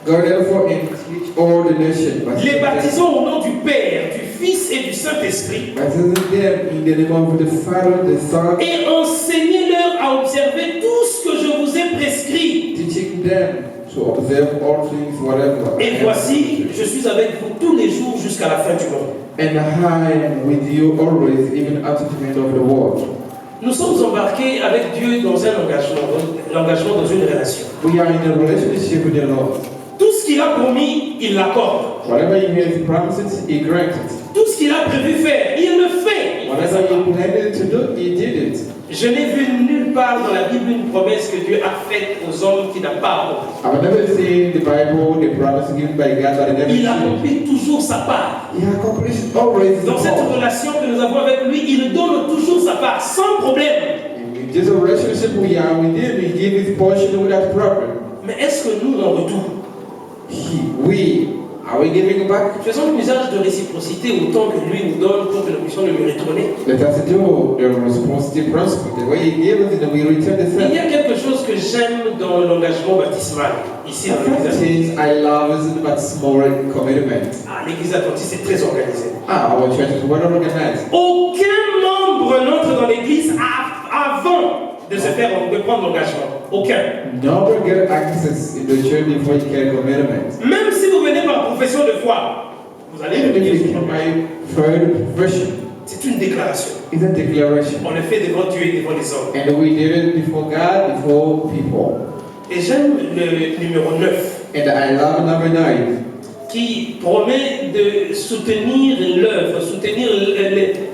Go therefore and teach all the nations. Les baptisons au nom du Père, du Fils et du Saint-Esprit. Baptizing them in the name of the Father, the Son, Et enseignez-leur à observer tout ce que je vous ai prescrit. teaching them to observe all things, whatever. Et voici, je suis avec vous tous les jours jusqu'à la fin du monde. And I am with you always, even unto the end of the world. Nous sommes embarqués avec Dieu dans un engagement dans une relation. We are in a relationship with the Lord. Tout ce qu'il a promis, il l'accorde. Whatever He has promised, He granted. Tout ce qu'il a prévu faire, il le fait. Whatever He planned to do, He did it. Je n'ai vu nulle part dans la Bible une promesse que Dieu a faite aux hommes qui n'a pas accompli. I've never seen the Bible, the promise given by God, but I never Il seen accomplit toujours sa part. He accomplished always Dans cette all. relation que nous avons avec lui, il donne toujours sa part, sans problème. In this relationship we are with Him, He gives His portion without problem. Mais est-ce que nous, en retour, are we giving back? faisons usage de réciprocité autant que lui nous donne pour que nous puissions le lui retourner? Let us do the reciprocity principle. The way he gave it, and we return the Il y same. a quelque chose que j'aime dans l'engagement baptismal, ici dans The l'église. things I love is the baptismal commitment. Ah, l'église adventiste est très organisée. Our church is well organized. Aucun membre n'entre dans l'église avant de se faire de prendre l'engagement. Aucun. Nobody get access in the church before you get commitment. Même si vous venez par profession de foi, vous allez Even venir if sur you le my third version, C'est une déclaration. it's a declaration. On le fait devant Dieu et devant les hommes. And we did it before God, before people. Et j'aime le numéro 9 And I love number 9. qui promet de soutenir l'œuvre, soutenir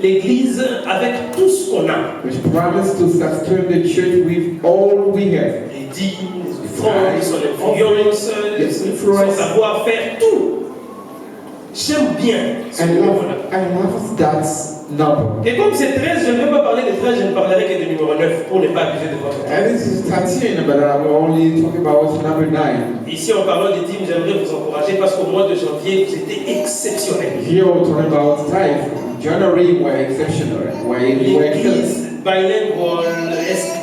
l'église avec tout ce qu'on a. Which promised to sustain the church with all we have. Les dîmes, les offrandes, son influence, son savoir-faire, tout. J'aime bien ce numéro-là. I love that number. Et comme c'est 13, je ne vais pas parler de 13, je ne parlerai que du numéro 9 pour ne pas abuser de votre temps. And this is 13, but I will only talk about number 9. Ici, en parlant des dîmes, j'aimerais vous encourager parce qu'au mois de janvier, vous étiez exceptionnels. Here we're talking about tithe. January were exceptional. L'église bilingual,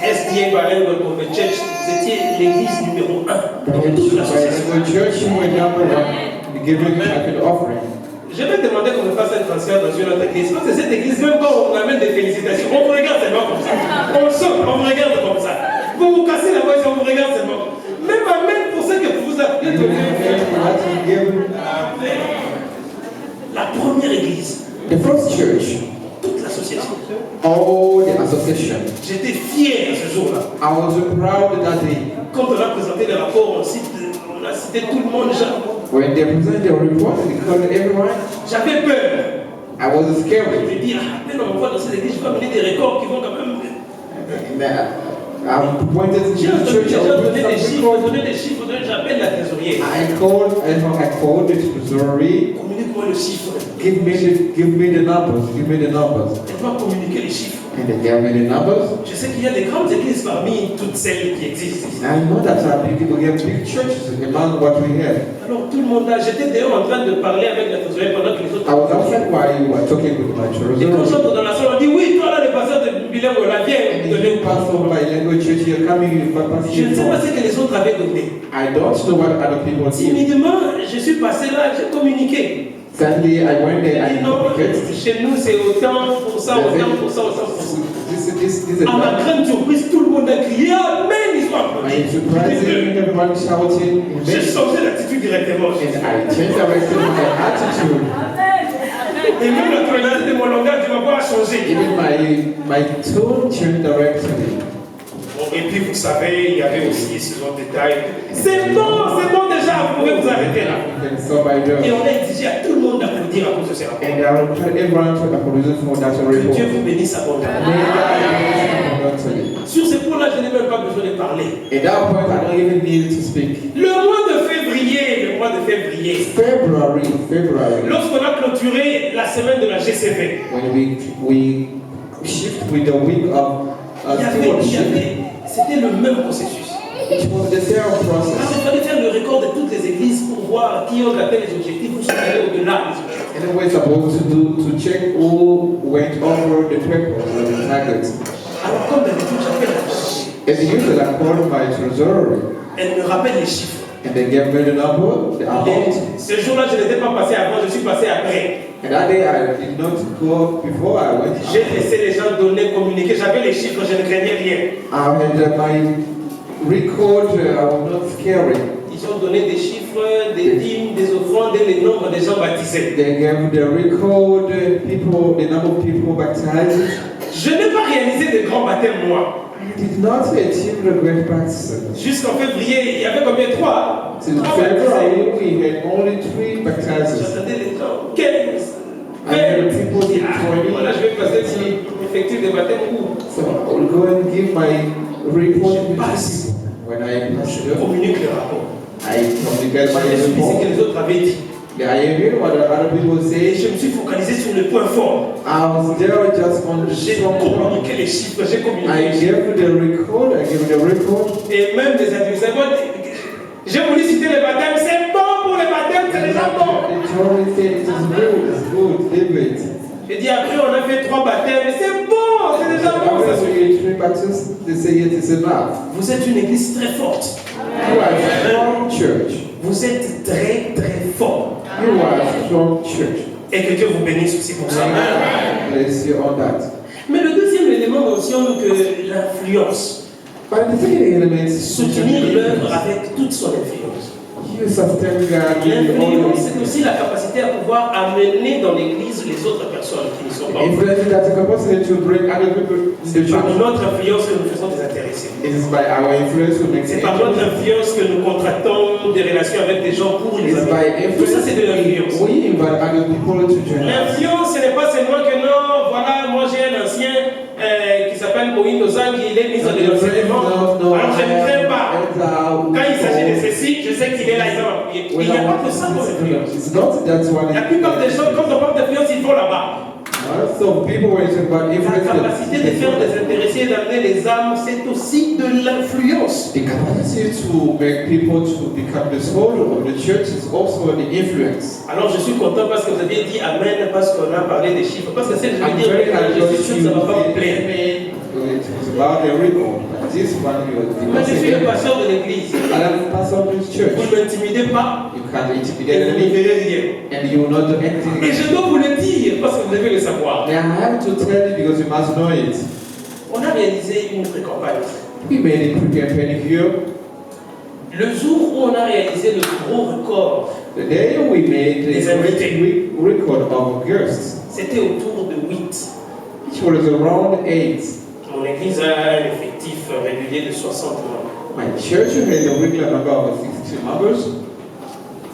SDA Bilingual Movement Church, vous étiez l'église numéro 1 dans toute l'association. The church were number 1. Giving an offering. Je vais demander qu'on me fasse un transfert dans une autre église. Parce que cette église, même quand on amène des félicitations, on vous regarde seulement comme ça. On sort, on vous regarde comme ça. Vous vous cassez la voix et on vous regarde seulement. Même amen pour ceux que vous appelez de la première église. The first church. Toute l'association. All the association. J'étais fier à ce jour-là. I was proud that day. Quand on a présenté les rapports, on a cité tout le monde. When they presented the report, they called everyone. J'avais peur. I was scared. Je me dis, après on voit dans cette église, je vais amener des records qui vont quand même. I pointed to the church. Donner des chiffres, j'appelle la trésorière. I called the treasury. Communique-moi le chiffre. Give me the numbers. Give me the numbers. Elle m'a communiqué les chiffres. And they gave me the numbers. Je sais qu'il y a des grandes églises parmi toutes celles qui existent. I know that people get big churches among what we have. Alors tout le monde là, j'étais d'ailleurs en train de parler avec la trésorière pendant que les autres. I was outside while you were talking with my treasury. Et quand j'entre dans la salle, on dit oui, toi là, le pasteur de bilingue, la vienne donner au pastor by language church, you're coming. Je ne sais pas ce que les autres avaient donné. I don't know what other people did. Timidement, je suis passé là, j'ai communiqué. Sadly, I went there and communicated. Chez nous, c'est autant pour ça, autant pour ça, autant pour ça. À ma grande surprise, tout le monde a crié Amen, ils sont applaudis. J'ai changé d'attitude directement. Et même la tonalité de mon langage, tu vas voir changer. Even my tone changed directly. Et puis vous savez, il y avait aussi ce genre de détails. C'est bon déjà, vous pouvez vous arrêter là. Et on a exigé à tout le monde d'applaudir à cause de ces rapports. Que Dieu vous bénisse abondamment. Sur ce point-là, je n'ai même pas besoin de parler. Le mois de février, lorsqu'on a clôturé la semaine de la GCV, we shift with the week of c'était le même processus. It was the same process. Il fallait faire le record de toutes les églises pour voir qui ont atteint les objectifs ou sont allés au-delà des objectifs. And we're supposed to check who went over the purpose or the targets. Alors comme d'habitude, j'appelle la trésorière. As usual, I called my treasury. Elle me rappelle les chiffres. And they gave me the number, the amount. Ce jour-là, je n'étais pas passé avant, je suis passé après. And that day I did not go before I went. J'ai laissé les gens donner, communiquer. J'avais les chiffres, je ne craignais rien. I had my record, I was not scary. Ils ont donné des chiffres, des dîmes, des offrandes et les nombres des gens baptisés. They gave the record, people, the number of people baptized. Je n'ai pas réalisé de grands baptêmes, moi. I did not achieve the great baptism. Jusqu'en février, il y avait combien? 3? Since February, we had only 3 baptizers. J'attendais les gens. 15. Voilà, je vais passer l'effectif des baptêmes où? So I will go and give my report to people. When I communique le rapport. I communicate my report. C'est ce que les autres avaient dit. I hear what other people say. Je me suis focalisé sur le point fort. I was there just on the J'ai communiqué les chiffres, j'ai communiqué. I gave the record, I gave the report. Et même des adversaires, J'ai voulu citer les baptêmes. C'est bon pour les baptêmes, c'est déjà bon. J'ai dit après on a fait 3 baptêmes, mais c'est bon, c'est déjà bon. Vous êtes une église très forte. Vous êtes très très fort. Et que Dieu vous bénisse aussi pour ça. Mais le deuxième élément mentionne que l'influence. Soutenir l'œuvre avec toute son influence. L'influence, c'est aussi la capacité à pouvoir amener dans l'église les autres personnes qui ne sont pas. C'est par notre influence que nous faisons des intéressés. C'est par notre influence que nous contractons des relations avec des gens pour les amener. Tout ça, c'est de l'influence. L'influence, ce n'est pas seulement que non, voilà, moi j'ai un ancien qui s'appelle Moïse Ozang, il est mis en enseignement. Alors je ne crains pas. Quand il s'agit de ceci, je sais qu'il est là. Il n'y a pas que ça pour l'influence. La plupart des gens, quand on parle d'influence, ils vont là-bas. La capacité de faire des intéressés et d'amener les âmes, c'est aussi de l'influence. The capacity to make people to become the soul of the church is also the influence. Alors je suis content parce que vous avez dit Amen, parce qu'on a parlé des chiffres. Parce que c'est je veux dire, je suis sûr que ça ne va pas vous plaire. It was about a record. This one Moi je suis le pasteur de l'église. I am the pastor of this church. Vous ne m'intimidez pas. You can't Et intimidate vous ne me. verrez rien. And you will not do anything. Et je dois vous le dire parce que vous devez le savoir. Now I have to tell you because you must know it. On a réalisé une pré-campagne. We made a pre-campaign here. Le jour où on a réalisé le gros record, The day we made the record of guests, c'était autour de 8. it was around 8. Mon église a un effectif régulier de 60 membres. My church has a regular number of 60 members.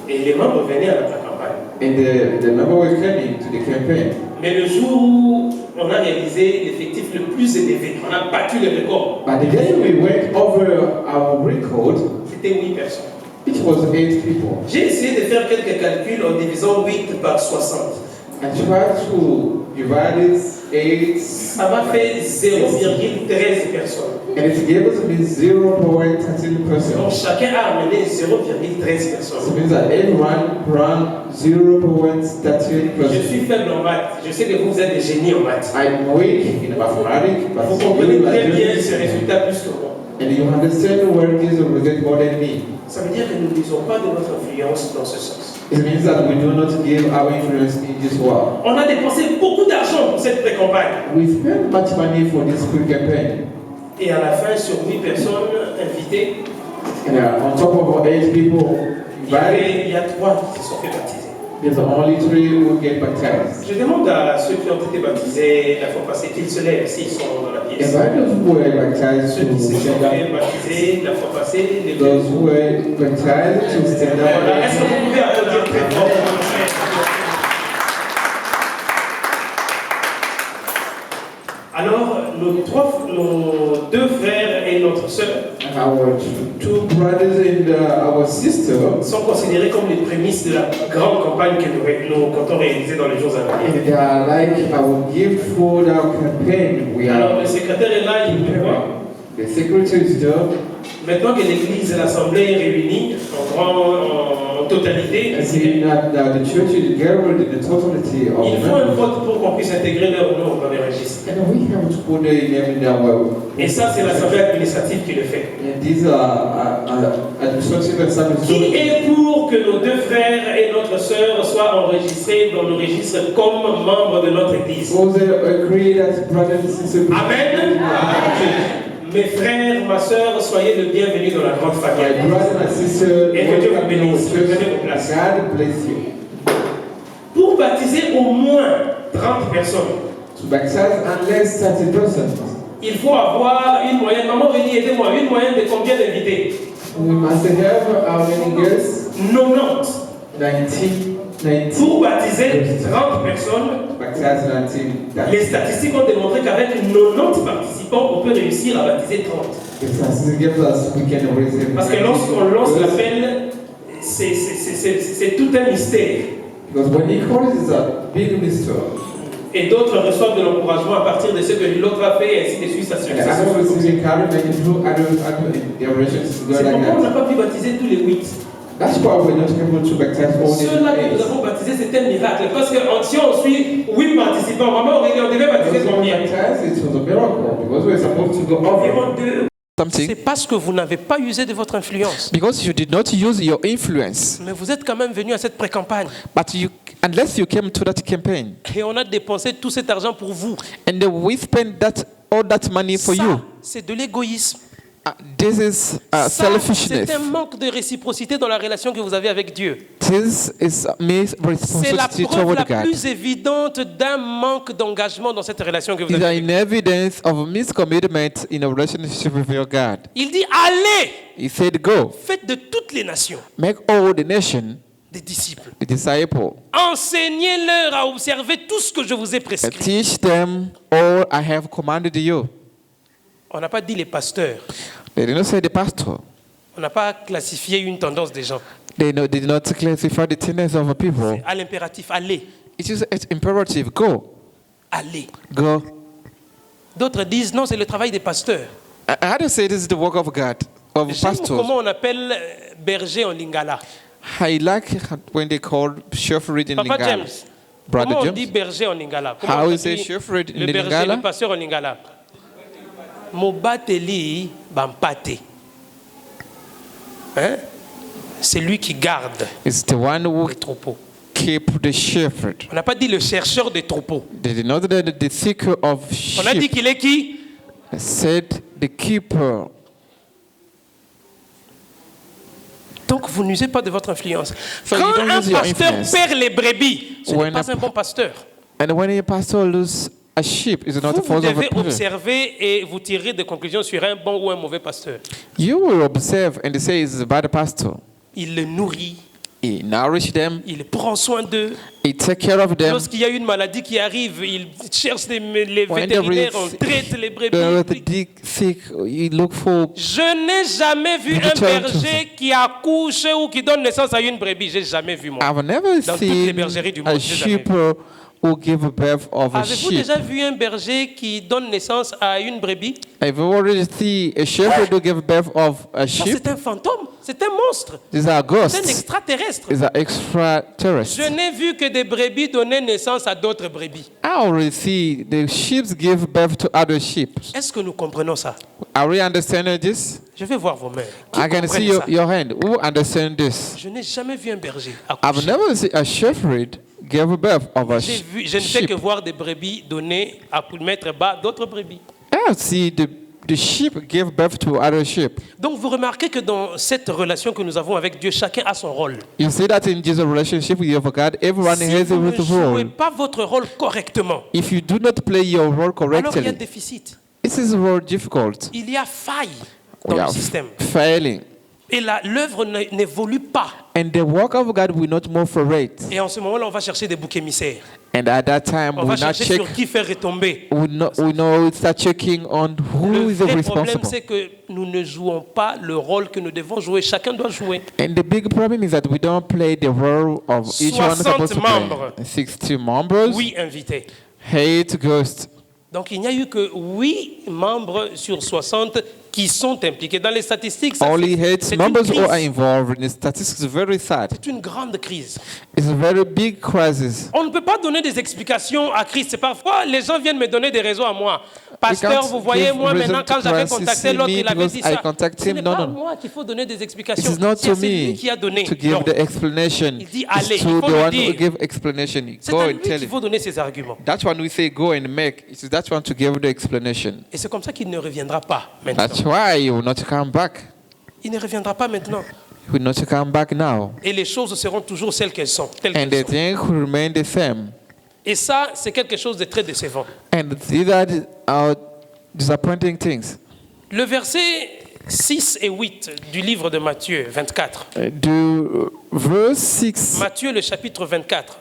Et les membres venaient à notre campagne. And the number were coming to the campaign. Mais le jour où on a réalisé l'effectif le plus élevé, on a battu le record. But the day we went over our record, c'était 8 personnes. It was 8 people. J'ai essayé de faire quelques calculs en divisant 8 par 60. I tried to divide it 8. Ça m'a fait 0,13 personnes. And it gave us 0.13%. Donc chacun a amené 0,13 personnes. So it means that everyone brought 0.13%. Je suis faible en maths. Je sais que vous êtes des génies en maths. I'm weak in mathematics, but vous comprenez très bien ce résultat plus que moi. And you understand where it is a result more than me. Ça veut dire que nous ne disons pas de notre influence dans ce sens. It means that we do not give our influence in this world. On a dépensé beaucoup d'argent pour cette pré-campagne. We spent much money for this pre-campaign. Et à la fin, sur 8 personnes invitées, and on top of 8 people invited, il y a 3 qui se sont fait baptiser. There's only 3 who get baptized. Je demande à ceux qui ont été baptisés la fois passée qu'ils se lèvent s'ils sont dans la pièce. Ceux qui se sont fait baptiser la fois passée, les those who were baptized to stand up. Voilà. Est-ce que vous pouvez applaudir très fort pour nos frères? Alors, nos 2 frères et notre sœur our 2 brothers and our sister sont considérés comme les prémices de la grande campagne que nous comptons réaliser dans les jours à venir. And they are like our gift for our campaign. Alors, le secrétaire est là, il peut voir. The secretary is there. Maintenant que l'église et l'assemblée est réunie en totalité, the church is gathered in the totality of il faut un vote pour qu'on puisse intégrer leur nom dans les registres. And we have to put their name in our. Et ça, c'est l'assemblée administrative qui le fait. And these are administrative and service. Qui est pour que nos 2 frères et notre sœur soient enregistrés dans le registre comme membres de notre église? Amen. Mes frères, ma sœur, soyez le bienvenu dans la grande famille. Et que Dieu vous bénisse. Venez vos places. Pour baptiser au moins 30 personnes, il faut avoir une moyenne. Maman, venez aider-moi. Une moyenne de combien d'invités? We must have how many guests? 90. Pour baptiser 30 personnes, les statistiques ont démontré qu'avec 90 participants, on peut réussir à baptiser 30. Parce que lorsqu'on lance l'appel, c'est tout un mystère. Et d'autres reçoivent de l'encouragement à partir de ce que l'autre a fait, et ainsi de suite, ça se And others receive encouragement through other their relations to God C'est like pourquoi on n'a that. pas pu baptiser tous les 8. That's why we're not able to baptize all the Ceux-là que nous avons baptisés, c'était un miracle. Parce que si on suit 8 participants, vraiment, on devait baptiser combien? It was a miracle because we're supposed to go Environ 2. Something C'est parce que vous n'avez pas usé de votre influence. because you did not use your influence, Mais vous êtes quand même venu à cette pré-campagne. but unless you came to that campaign Et on a dépensé tout cet argent pour vous. and we spent all that money for Ça, you, c'est de l'égoïsme. this is Ça, selfishness. c'est un manque de réciprocité dans la relation que vous avez avec Dieu. This is C'est la responsibility preuve toward la God. plus évidente d'un manque d'engagement dans cette relation que vous These are avez. an evidence of miscommitment in a relationship with your God. Il dit allez, He said, "Go, faites de toutes les nations make all the nation des disciples. the disciple, Enseignez-leur à observer tout ce que je vous ai and prescrit. teach them all I have commanded you." On n'a pas dit les pasteurs. They did not say the pastor. On n'a pas classifié une tendance des gens. They did not classify the tendencies of the people. À l'impératif, allez, It's imperative. Go, allez. go. D'autres disent non, c'est le travail des pasteurs. How do you say this is the work of God, of J'aime pastors? comment on appelle berger en lingala. I like when they call shepherd in Papa Lingala. James, Brother comment on James. dit berger en lingala? How Comment on you say dit shepherd in le berger, Lingala? le pasteur en lingala? Mobateli bampate. Hein? C'est lui qui garde It's the one who les troupeaux. keep the shepherd. On n'a pas dit le chercheur des troupeaux. They did not the seeker of On a dit sheep. qu'il est qui? They said the keeper. Donc vous n'usez pas de votre influence. So you Quand don't un use your pasteur influence. perd les brebis, ce n'est When pas un bon pasteur. And when a pastor loses a sheep, it's not a Vous fault of a devez pastor. observer et vous tirer des conclusions sur un bon ou un mauvais pasteur. You will observe and say it's a bad pastor. Il les nourrit, He nourishes them. il prend soin d'eux. He take care of them. Lorsqu'il y a une maladie qui arrive, il cherche les When vétérinaires, there on is- traite les The brebis. sick, you look for. Je n'ai jamais vu un Return to- berger qui accouche ou qui donne naissance à une brebis. J'ai jamais vu moi. I've never Dans toutes les seen bergeries du a monde, j'ai jamais sheep who give birth of a Avez-vous sheep. déjà vu un berger qui donne naissance à une brebis? Have you already seen a shepherd who give birth of a Ça, sheep? c'est un fantôme, c'est un monstre, These are c'est un ghosts. extraterrestre. These are extraterrestrials. Je n'ai vu que des brebis donner naissance à d'autres brebis. I already see the sheep give birth to other sheep. Est-ce que nous comprenons ça? Are we understanding this? Je vais voir vos mains. Qui I can comprennent see ça? your hand. Who understand this? Je n'ai jamais vu un berger I've accoucher. never seen a shepherd give birth of a Je ne fais sheep. que voir des brebis donner à mettre bas d'autres brebis. I see the sheep give birth to other sheep. Donc vous remarquez que dans cette relation que nous avons avec Dieu, chacun a son rôle. You see that in Jesus' relationship with your God, everyone Si has vous ne a jouez role. pas votre rôle correctement, If you do not play your role alors il y a correctly, déficit. this is very difficult. Il y a faille We dans le are système. failing. Et l'œuvre n'évolue pas. And the work of God will not move forward. Et en ce moment-là, on va chercher des boucs émissaires. And at that time, On we va will not chercher check. sur qui faire retomber. We know start checking on who Le is the vrai problème, responsible. c'est que nous ne jouons pas le rôle que nous devons jouer. Chacun doit jouer. And the big problem is that we don't play the role of each one is 60 supposed to membres. play. 60 members, Oui, invité. 8 ghosts. Donc il n'y a eu que 8 membres sur 60 qui sont impliqués. Dans les statistiques, ça Only fait- 8 c'est une members who are crise. involved in the statistics. Is very sad. C'est une grande crise. It's a very big crisis. On ne peut pas donner des explications à Christ. C'est parfois les gens viennent me donner des raisons à moi. Pasteur, can't vous voyez, give moi reason maintenant to quand j'avais Christ, contacté you see l'autre, me il avait because dit I ça. contact Ce him. n'est No, pas no. moi qu'il faut donner des It explications. is not C'est to celui me qui a donné. to give Non. the explanation. Il dit, It's allez, il to faut the le one dire. who give explanation. C'est Go à and lui tell qu'il him. faut donner ses arguments. That's one we say go and make. It is that one to give the explanation. Et c'est comme ça qu'il ne reviendra pas maintenant. That's why you will not come back. Il ne reviendra pas maintenant. You will not come back now. Et les choses seront toujours celles qu'elles sont. Telles And qu'elles the sont. thing will remain the same. Et ça, c'est quelque chose de très décevant. And these are disappointing things. Le verset 6 et 8 du livre de Matthieu 24. Verse 6, Matthieu, le chapitre 24.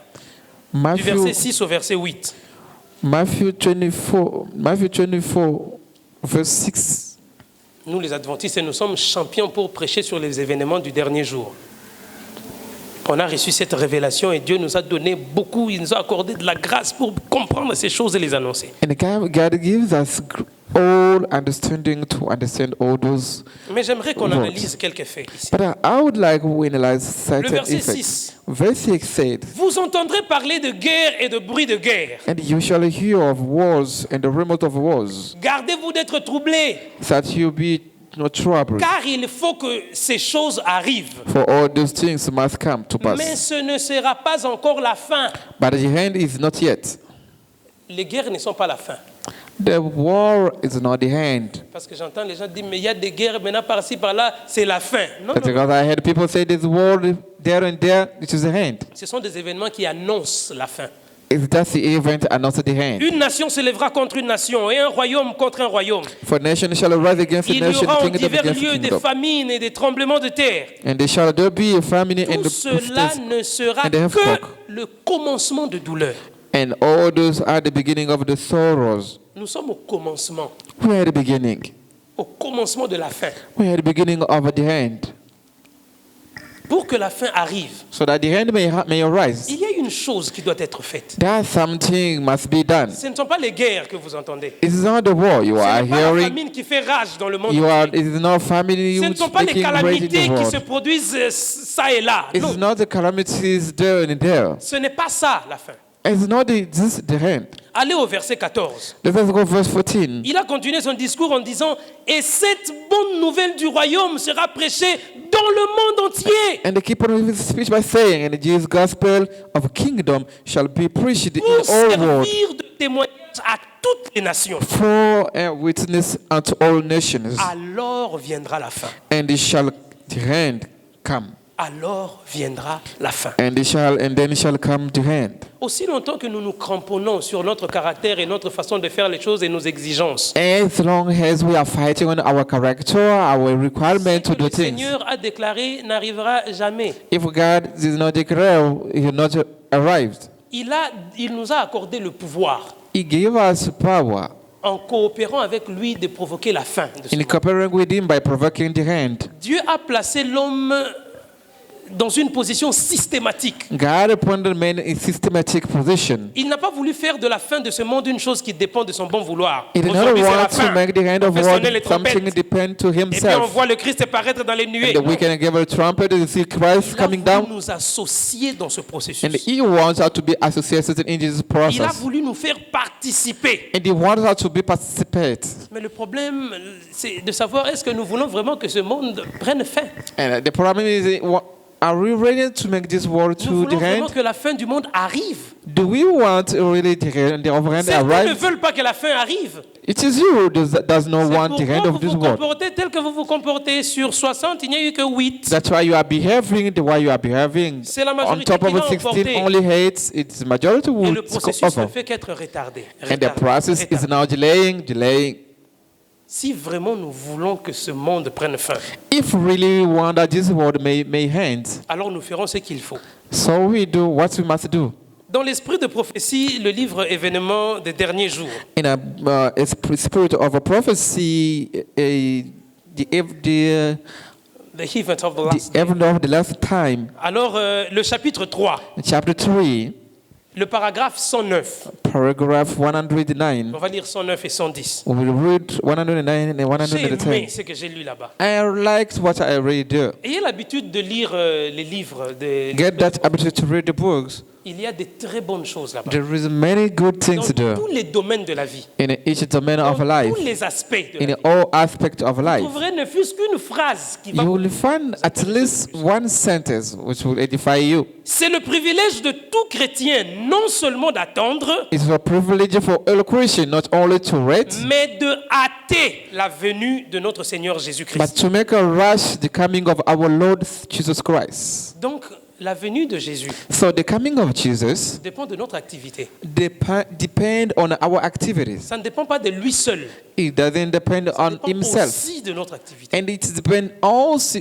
Du Matthew, verset 6 au verset 8. Matthew 24, verse 6. Nous, les adventistes, nous sommes champions pour prêcher sur les événements du dernier jour. On a reçu cette révélation et Dieu nous a donné beaucoup, il nous a accordé de la grâce pour comprendre ces choses et les annoncer. And God gives us all understanding to understand all those Mais j'aimerais qu'on words. analyse quelques faits ici. But I would like to analyze Le certain verset effects. 6. Verse 6 said, Vous entendrez parler de guerre et de bruit de guerre. and you shall hear of wars and the rumors of wars, Gardez-vous d'être troublés, that you be not troubled. car il faut que ces choses arrivent. For all those things must come to Mais pass. ce ne sera pas encore la fin. But the end is not yet. Les guerres ne sont pas la fin. The war is not the end. Parce que j'entends les gens dire, mais il y a des guerres maintenant par-ci, par-là, c'est la fin. Non, That's non, because I heard people say this war there and there, it is the end. ce sont des événements qui annoncent la fin. It's just the event and not the end. Une nation se lèvera contre une nation et un royaume contre un royaume. For nation shall rise against a Il y nation, aura en kingdom divers against lieux des kingdom. famines et des tremblements de terre. And there shall there be a famine and Tout cela ne sera and the que earthquake. le commencement de douleur. And all those are the beginning of the sorrows. Nous sommes au commencement, We are at the beginning. au commencement de la fin. We are at the beginning of the end. Pour que la fin arrive, So that the end may arise. il y a une chose qui doit être faite. That something must be done. Ce ne sont pas les guerres que vous entendez. It's not the war you Ce are n'est pas la hearing. famine qui fait rage dans le monde. You are. It is not family Ce ne sont pas les making rage in calamités the qui se world. produisent ça et là. It's Non, not the calamities there and there. ce n'est pas ça la fin. It's not the end. Allez au verset 14. Let us go verse 14. Il a continué son discours en disant « Et cette bonne nouvelle du royaume sera prêchée dans le monde entier And they keep on his speech by saying, and Jesus' gospel of kingdom shall be preached in pour all world servir de témoignage à toutes les nations. for a witness unto all nations. Alors viendra la fin. And it shall the end come. Alors viendra la fin. And then shall come the end. Aussi longtemps que nous nous cramponnons sur notre caractère et notre façon de faire les choses et nos exigences, As long as we are fighting on our character, our requirement to ce que do le things. Seigneur a déclaré n'arrivera jamais. If God is not declared, he has not arrived. Il nous a accordé le pouvoir, He gave us power en coopérant avec lui, de provoquer la fin de ce in monde. cooperating with him by provoking the end. Dieu a placé l'homme dans une position systématique. God appointed man in systematic position. Il n'a pas voulu faire de la fin de ce monde une chose qui dépend de son bon vouloir. He did not Aujourd'hui, c'est la want to fin. make the end On of fait what sonner les trompettes. something depend to Et puis on himself. voit le Christ apparaître dans les nuées. And we can give a trumpet and see Christ Il a coming voulu down. nous associer dans ce processus. And he wants us to be associated in this Il a process. voulu nous faire participer. And he wants us to be participate. Mais le problème, c'est de savoir est-ce que nous voulons vraiment que ce monde prenne fin. And the problem is, are we ready to make this world Nous to voulons the vraiment end? que la fin du monde arrive. Do we want really the end Certains ne arrive? veulent pas que la fin arrive. It is you who does not C'est want the end pourquoi of vous this vous world. comportez tel que vous vous comportez. Sur 60, il n'y a eu que 8. That's why you are behaving the way you are behaving. C'est la On majorité top qui of l'a 16, emporté. only hates. It's the majority Et who le go processus ne over. fait qu'être retardé. And the process is now delaying. Si vraiment nous voulons que ce monde prenne fin, If really we want that this world may end, alors nous ferons ce qu'il faut. so we do what we must do. Dans l'esprit de prophétie, le livre Événements des derniers jours, In a spirit of a prophecy, the The Event of the Last Day. event of the last time, Alors, le chapitre 3, chapter 3, le paragraphe 109. paragraph 109. On va lire 109 et 110. We will read 109 and J'ai aimé 110. ce que j'ai lu là-bas. I liked what I read there. Ayez l'habitude de lire les livres. Get that ability to read the books. Il y a de très bonnes choses là-bas. There is many good things Dans there tous les domaines de la vie. in each domain Dans of life, tous les aspects de la in vie. all aspects of Vous life. trouverez ne fût-ce qu'une phrase qui va... You will find at least one sentence which will edify you. C'est le privilège de tout chrétien, non seulement d'attendre, It's a privilege for all Christians not only to read, mais de hâter la venue de notre Seigneur but Jésus-Christ. to make a rush the coming of our Lord Jesus Christ. Donc, la venue de Jésus So the coming of Jesus dépend de notre activité. depend on our activities. Ça ne dépend pas de lui seul. It doesn't depend Ça on dépend himself. aussi de notre activité. And it depends also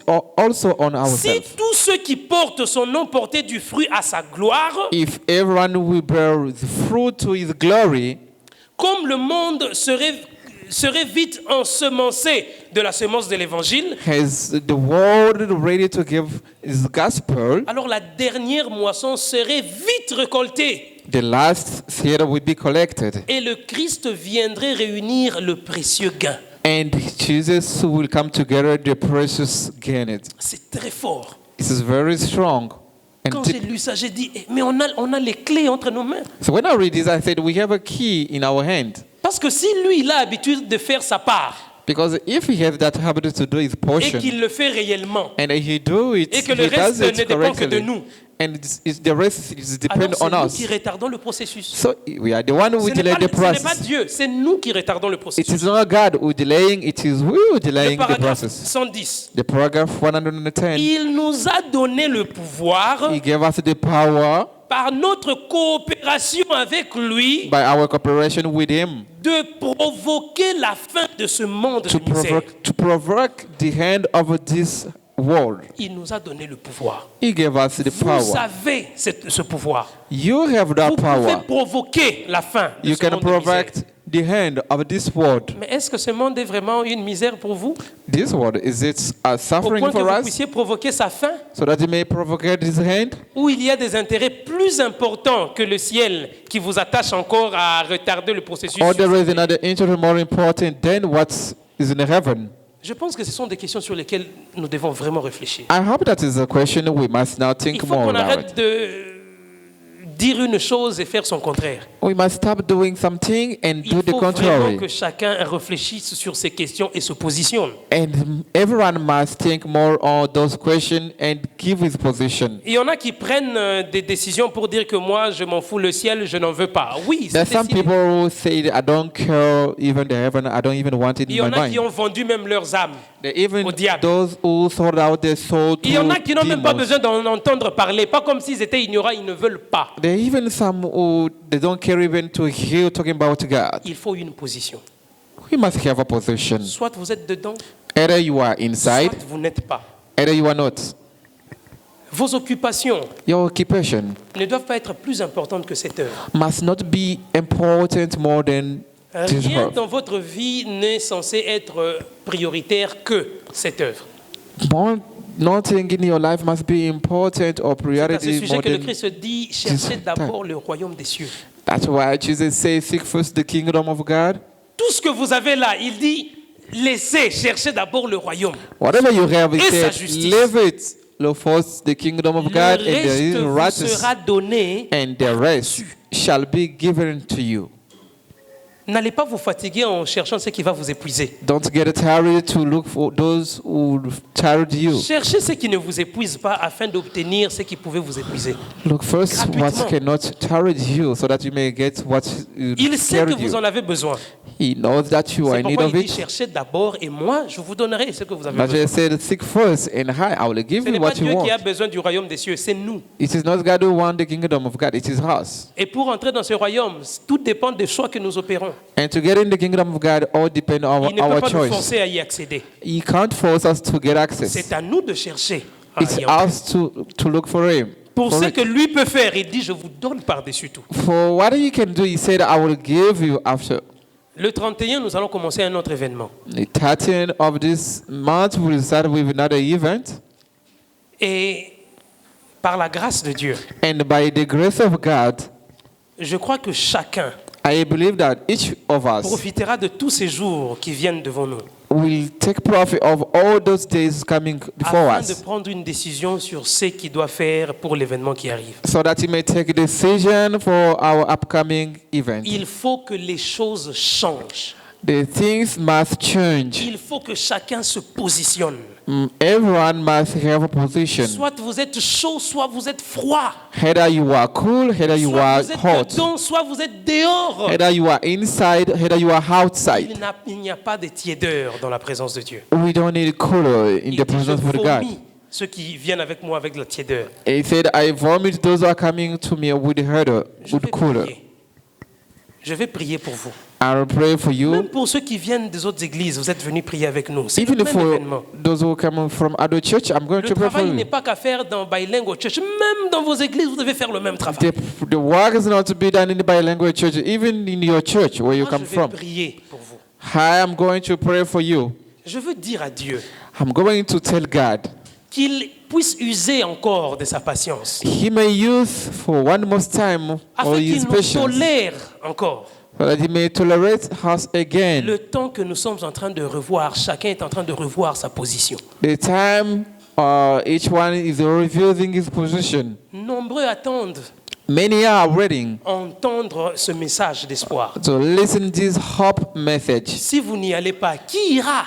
on Si ourselves. tous ceux qui portent son nom portaient du fruit à sa gloire, If everyone will bear the fruit to his glory, comme le monde serait serez vite ensemencés de la semence de l'évangile, Has the world ready to give his gospel? alors la dernière moisson serait vite récoltée. The last seed will be collected, Et le Christ viendrait réunir le précieux gain. and Jesus will come together the precious gain. C'est très fort. This is very strong. And Quand j'ai lu ça, j'ai dit, mais on a les clés entre nos mains. so when I read this, I said we have a key in our hand. Parce que si lui, il a l'habitude de faire sa part, Because if he has that habit to do his et portion, qu'il le fait réellement, and he do it, et que le he reste does it ne dépend que de correctly, nous, and the rest is alors depend c'est on nous us. qui retardons le processus. So we are the one who Ce n'est delay pas, the ce n'est pas process. Dieu, c'est nous qui retardons le It processus. is not God who delaying, it is we who Le delaying the paragraphe process. 110. The paragraph 110, Il nous a donné le pouvoir he gave us the power par notre coopération avec lui by our cooperation with him de provoquer la fin de ce monde de misère. to provoke the hand of this world. Il nous a donné le pouvoir. He gave us the Vous power. avez ce pouvoir. You have that Vous pouvez power. provoquer la fin de You ce can monde de misère. provoke the hand of this world. Mais est-ce que ce monde est vraiment une misère pour vous? This world, is it a Au suffering point que for vous us puissiez provoquer sa fin? so that he may provoke his hand? Ou il y a des intérêts plus importants que le ciel qui vous attachent encore à retarder le processus? Or there is another interest more important than what is in heaven? Je pense que ce sont des questions sur lesquelles nous devons vraiment réfléchir. I hope that is a question we must now Il think faut more qu'on about. arrête de dire une chose et faire son contraire. We must stop doing something and Il do the faut vraiment contrary. que chacun réfléchisse sur ces questions et se positionne. And everyone must think more on those questions and give his position. Il y en a qui prennent des décisions pour dire que moi, je m'en fous, le ciel, je n'en veux pas. Oui, c'est There's some décidé. people who say, I don't care even the heaven, I don't even want it Il y in en my a qui mind. ont vendu même leurs âmes Even au diable. those who sold out their soul to Il y en a qui n'ont même pas demons. besoin d'en entendre parler, pas comme s'ils étaient ignorants, ils ne veulent pas. There are even some who they don't care even to hear talking about God. Il faut une position. We must have a position. Soit vous êtes dedans, Either you are inside, soit vous n'êtes pas. either you are not. Vos occupations Your occupation ne doivent pas être plus importantes que cette heure. must not be important more than this Rien earth. dans votre vie n'est censé être prioritaire que cette œuvre. Nothing in your life must be important or C'est à ce priority sujet more que le than. Christ dit, cherchez d'abord le royaume des cieux. That's why Jesus says, seek first the kingdom of God. Tout ce que vous avez là, il dit, laissez, cherchez d'abord le royaume. Whatever you have, he Et sa said, justice. live it. Look first the kingdom of Le God, and there is reste vous righteousness, sera donné. and the rest shall be given to you. N'allez pas vous fatiguer en cherchant ce qui va vous épuiser. Don't get tired to look for those who tired you. Cherchez ce qui ne vous épuise pas afin d'obtenir ce qui pouvait vous épuiser. Look first what Gratuitement. cannot tire you, so that you may get what Il sait que carried vous you. en avez besoin. He knows that you are C'est in need pourquoi of il dit it. cherchez d'abord et moi je vous donnerai ce que vous avez But besoin. he said, seek first, and I will give Ce you n'est pas what you Dieu qui a want. besoin du royaume des cieux, c'est nous. It is not God who wants the kingdom of God, it is us. Et pour entrer dans ce royaume, tout dépend des choix que nous opérons. And to get in the kingdom of God, all depend on Il ne peut our pas nous choice. forcer à y accéder. He can't force us to get access. C'est à nous de chercher à It's y entrer. us to look for Him. Pour For ce it. que lui peut faire, il dit je vous donne par-dessus tout. For what He can do, He said, I will give you after. Le 31, nous allons commencer un autre événement. The 13th of this month, we will start with another event. Et par la grâce de Dieu, And by the grace of God, je crois que chacun I believe that each of us profitera de tous ces jours qui viennent devant nous will take profit of all those days coming before afin de us, prendre une décision sur ce qu'il doit faire pour l'événement qui arrive. so that He may take a decision for our upcoming event. Il faut que les choses changent. The things must change. Il faut que chacun se positionne. Everyone must have a position. Soit vous êtes chaud, soit vous êtes froid. Either you are cool, either you Soit are vous êtes hot. dedans, soit vous êtes dehors. Either you are inside, either you are outside. Il n'y a pas de tiédeur dans la présence de Dieu. We don't need cooler in Il the dit, je presence of God. vomis ceux qui viennent avec moi avec la tiédeur. He said, I vomit those who are coming to me with hunger, with cooler. Je vais prier pour vous. I will pray for Même you. pour ceux qui viennent des autres églises, vous êtes venus prier avec nous. C'est le Even même for événement. those who come from other church, I'm going Le to pray for travail n'est you. pas qu'à faire dans Bilingual Church. Même dans vos églises, vous devez faire le même travail. The work is not to be done in the bilingual church, even in your church where you Moi, je come vais from. prier pour vous. I am going to pray for you. Je veux dire à Dieu I'm going to tell God qu'il puisse user encore de sa patience, He may use for one more time afin all qu'il His nous patience, tolère encore. so that He may tolerate us again. Le temps que nous sommes en train de revoir, chacun est en train de revoir sa position. The time each one is reviewing his position. Nombreux attendent Many are waiting entendre ce message d'espoir. to listen this hope message. Si vous n'y allez pas, qui ira?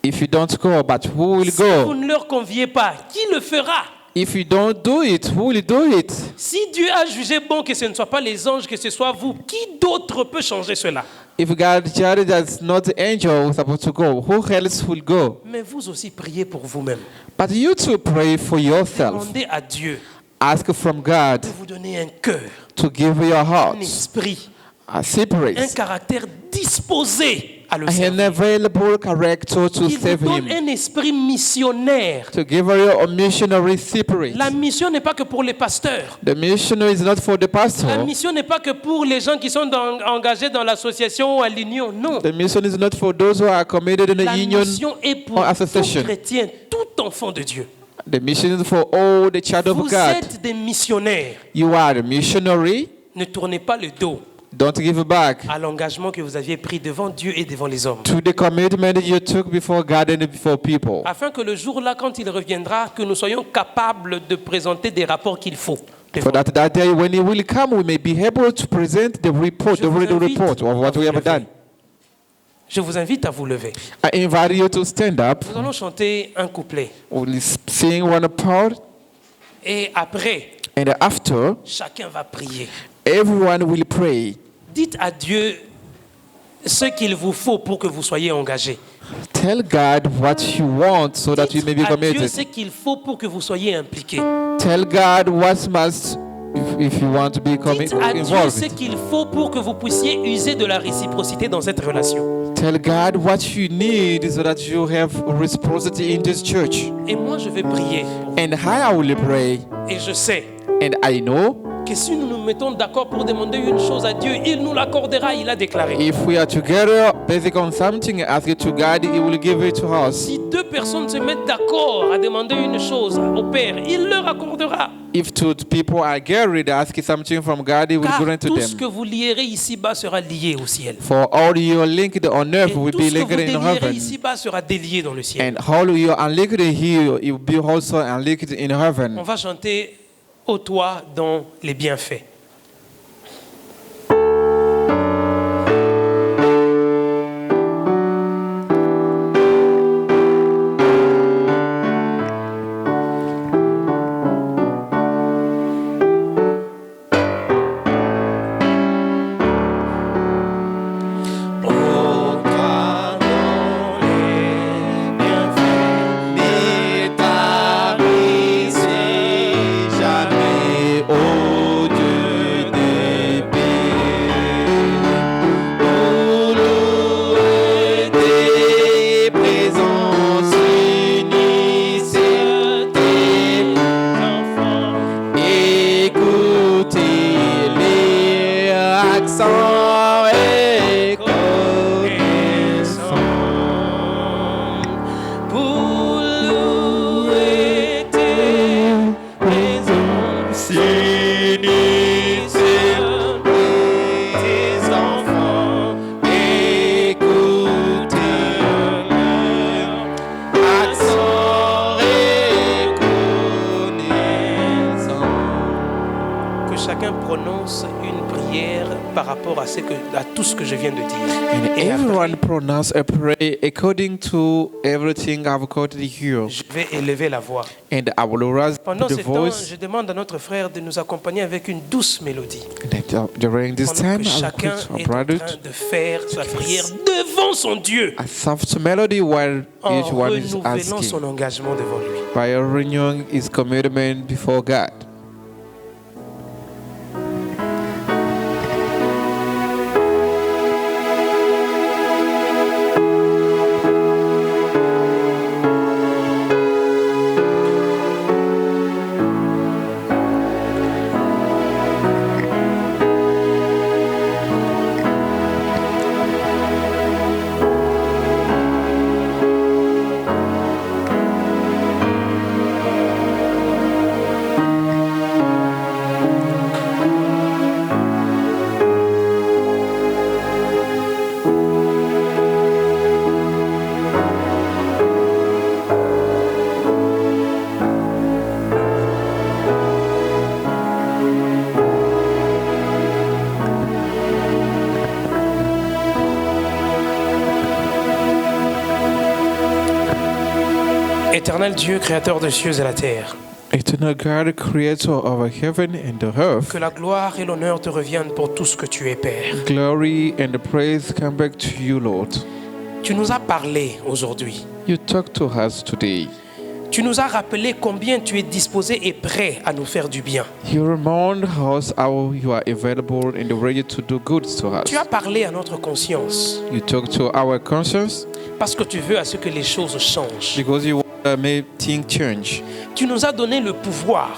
If you don't go, but who will Si vous go? ne leur conviez pas, qui le fera? If you don't do it, who will do it? Si Dieu a jugé bon que ce ne soit pas les anges, que ce soit vous, qui d'autre peut changer cela? If God judged that's not the angel who's supposed to go, who else will go? Mais vous aussi priez pour vous-même. But you too pray for yourself. Demandez à Dieu Ask from God de vous donner un cœur, to give you your un heart, esprit, a separate, un caractère disposé à le an servir. available character to Qu'il vous save donne Him, un esprit missionnaire. to give you a missionary separate. La mission n'est pas que pour les pasteurs. The mission is not for the La pastor. mission n'est pas que pour les gens qui sont engagés dans l'association ou à l'union. Non. The mission is not for those who are committed in La the union mission est pour or tout association. chrétien, tout enfant de Dieu. The mission is for all the child of Vous God. êtes des missionnaires. You are a missionary. Ne tournez pas le dos Don't give back à l'engagement que vous aviez pris devant Dieu et devant les hommes. to the commitment you took before God and before people. Afin que le jour-là, quand il reviendra, que nous soyons capables de présenter des rapports qu'il faut. For that day when He will come, we may be able to present the report, Je the vous real invite report of what we à have vous lever. done. Je vous invite à vous lever. I invite you to stand up. Nous allons chanter un couplet. We'll sing one part, Et après, and after, chacun va prier. everyone will pray. Dites à Dieu ce qu'il vous faut pour que vous soyez engagés. Tell God what you want so that you may be Dites à Dieu committed. ce qu'il faut pour que vous soyez impliqués. Tell God what must if you want to be Dites à Dieu ce involved. qu'il faut pour que vous puissiez user de la réciprocité dans cette relation. Tell God what you need so that you have reciprocity in this church. Et moi, je vais prier. And I will pray. Et je sais And I know que si nous nous mettons d'accord pour demander une chose à Dieu, il nous l'accordera, il a déclaré. if we are together, basic on something, ask it to God, He will give it to us. Si deux personnes se mettent d'accord à demander une chose au Père, il leur accordera. If two people are gathered, ask something from God, He will Car grant to tout ce que them. vous lierez ici-bas sera lié au ciel. For all you are linked on earth Et will tout be ce que vous linked in délierez heaven. ici-bas sera délié dans le ciel. And all you are linked here, it will be also linked in heaven. On va chanter ô toi dans les bienfaits. Jamais, oh Dieu des paix, pour louer tes présences unissent tes enfants, écoutez les accents et connaissants. Pour louer tes présences, Unissez tes enfants, écoutez leur accent et connaissant. que chacun prononce une prière par rapport à tout ce que je viens de dire. And Et après, everyone pronounce a prayer according to everything I've quoted here. je vais élever la voix. And I will raise Pendant the ce temps, voice. je demande à notre frère de nous accompagner avec une douce mélodie. And during this Pendant time, que I will chacun preach our est en brother train de faire sa prière devant son Dieu, a soft melody while en each one is renouvelant son asking engagement devant lui. by renewing his commitment before God. Éternel Dieu, créateur des cieux et la terre, Eternal God, creator of heaven and the earth, que la gloire et l'honneur te reviennent pour tout ce que tu es, Père. glory and praise come back to you, Lord. Tu nous as parlé aujourd'hui. You talk to us today. Tu nous as rappelé combien tu es disposé et prêt à nous faire du bien. You remind us how you are available and ready to do good to us. Tu as parlé à notre conscience You talk to our conscience parce que tu veux à ce que les choses changent. because you want to make things change. Tu nous as donné le pouvoir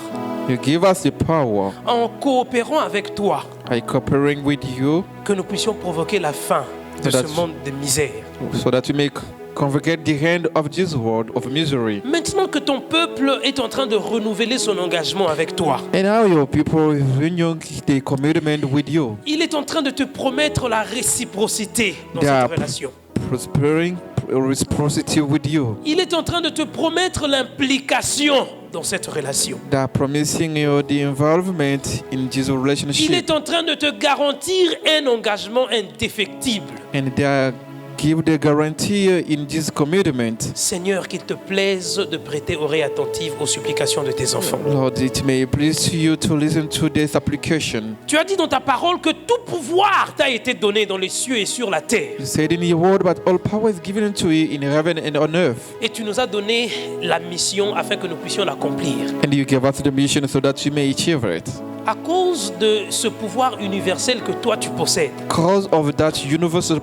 You give us the power en coopérant avec toi by cooperating with you que nous puissions provoquer la fin de So ce that's- monde de misère. so that you may convocate the end of this world of misery. Maintenant que ton peuple est en train de renouveler son engagement avec toi, And now your people renew the commitment with you. il est en train de te promettre la réciprocité dans They cette are relation. prospering reciprocity with you. Il est en train de te promettre l'implication dans cette relation. They are promising you the involvement in this Il relationship. est en train de te garantir un engagement indéfectible. And they are give the guarantee in this commitment. Seigneur, qu'il te plaise de prêter oreille attentive aux supplications de tes enfants. Lord, it may please you to listen to this application. Tu as dit dans ta parole que tout pouvoir t'a été donné dans les cieux et sur la terre. You said in your word, but all power is given unto you in heaven and on earth. Et tu nous as donné la mission afin que nous puissions l'accomplir. And you gave us the mission so that you may achieve it. À cause de ce pouvoir universel que toi tu possèdes, Because of that universal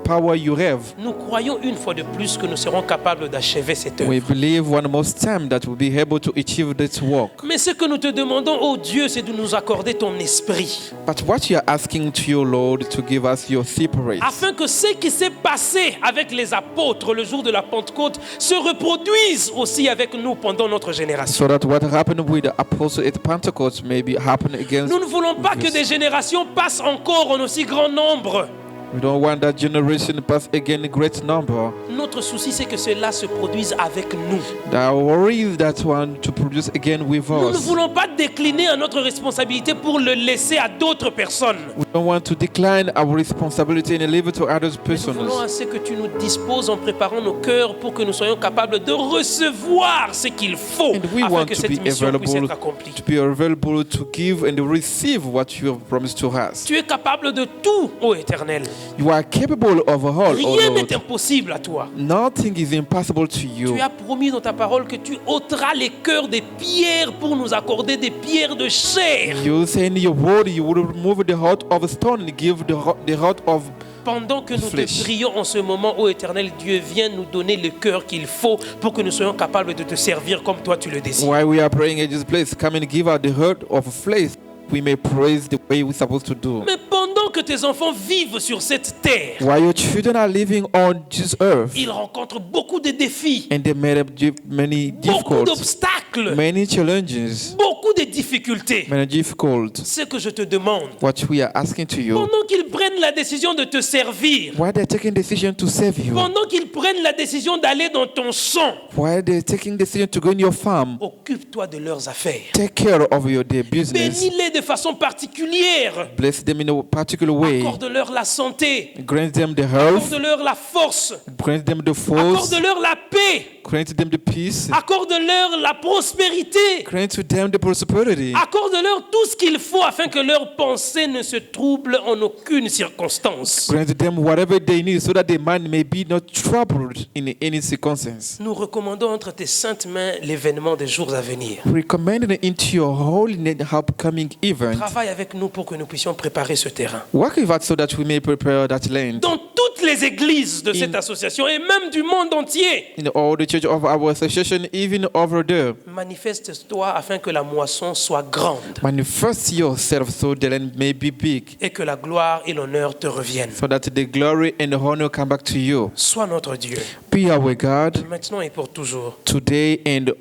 power you have, nous croyons une fois de plus que nous serons capables d'achever cette œuvre. we believe one more time that we'll be able to achieve this work. Mais ce que nous te demandons, oh Dieu, c'est de nous accorder ton esprit. But what you are asking to your Lord to give us your secret, Afin que ce qui s'est passé avec les apôtres le jour de la Pentecôte se reproduise aussi avec nous pendant notre génération. so that what happened with the apostles at Pentecost may be happen against. Nous ne voulons pas que des générations passent encore en aussi grand nombre. We don't want that generation pass again a great number. Notre souci, c'est que cela se produise avec nous. The worry is that one to produce again with Nous ne us. voulons pas décliner à notre responsabilité pour le laisser à d'autres personnes. We don't want to decline our responsibility and leave it to other Nous persons. voulons à ce que tu nous disposes en préparant nos cœurs pour que nous soyons capables de recevoir ce qu'il faut And we afin want que to cette be mission puisse available être accomplie. to be available to give and receive what you have promised to us. Tu es capable de tout, ô Éternel. You are capable of all, oh Rien Lord. n'est impossible à toi. Nothing is impossible to you. Tu as promis dans ta parole que tu ôteras les cœurs des pierres pour nous accorder des pierres de chair. You say in your word you will remove the heart of stone and give the heart of Pendant que nous te Flesh. prions en ce moment, ô Éternel Dieu, viens nous donner le cœur qu'il faut pour que nous soyons capables de te servir comme toi tu le désires. While we are praying in this place, come and give out the heart of flesh. We may praise the way we're supposed to do. Mais pendant que tes enfants vivent sur cette terre, While your children are living on this earth, ils rencontrent beaucoup de défis, and they made up many beaucoup difficult, d'obstacles, many challenges, beaucoup de difficultés. many difficult. Ce que je te demande, What we are asking to you, pendant qu'ils prennent la décision de te servir, why they're taking decision to save you, pendant qu'ils prennent la décision d'aller dans ton champ, why they're taking decision to go in your farm, occupe-toi de leurs affaires. take care of their business, Bénis-les de façon particulière. bless them in a particular way, Accorde-leur la santé. grant them the health, Accorde-leur la force. grant them the force, Accorde-leur la paix. grant them the peace, Accorde-leur la prospérité. grant to them the prosperity, Accorde-leur tout ce qu'il faut afin que leurs pensées ne se troublent en aucune circonstance. grant them whatever they need so that their mind may be not troubled in any circumstance. Nous recommandons entre tes saintes mains l'événement des jours à venir. Recommending it into your holy and upcoming event. Travaille avec nous pour que nous puissions préparer ce terrain. Work with us so that we may prepare that land. Dans toutes les églises de cette association et même du monde entier, In all the church of our association, even over there. manifeste-toi afin que la moisson soit grande Manifest yourself so the land may be big, et que la gloire et l'honneur te reviennent. so that the glory and the honor come back to you. Sois notre Dieu, Be our God, maintenant et pour toujours. today and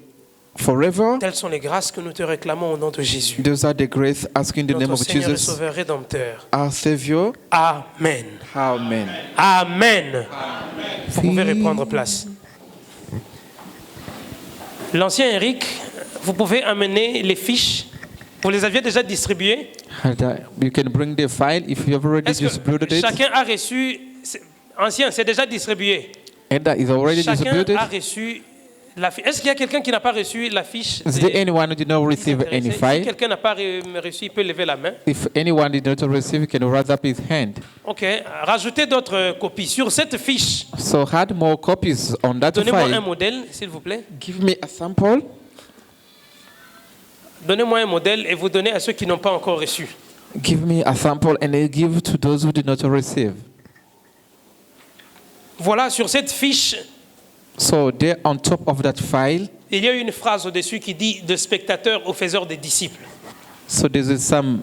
forever. Telles sont les grâces que nous te réclamons au nom de Jésus, Those are the grace asking in the name notre of Seigneur et Jesus, Sauveur rédempteur. our Savior. Amen. Amen. Amen. Vous pouvez reprendre place. L'ancien Eric, vous pouvez amener les fiches. Vous les aviez déjà distribuées? You can bring the file if you have already Est-ce distributed que it. chacun a reçu? Ancien, c'est déjà distribué. And that is already Chacun distributed. a reçu Est-ce qu'il y a quelqu'un qui n'a pas reçu la fiche? Is there anyone who did not receive any Si file? quelqu'un n'a pas reçu, il peut lever la main. If anyone did not receive, can raise up his hand. Ok, rajoutez d'autres copies sur cette fiche. So add more copies on that Donnez-moi un file. modèle, s'il vous plaît. Give me a sample. Donnez-moi un modèle et vous donnez à ceux qui n'ont pas encore reçu. Give me a sample and I give to those who did not receive. Voilà, sur cette fiche, So there on top of that file, il y a une phrase au-dessus qui dit de spectateurs aux faiseurs des disciples. so there is some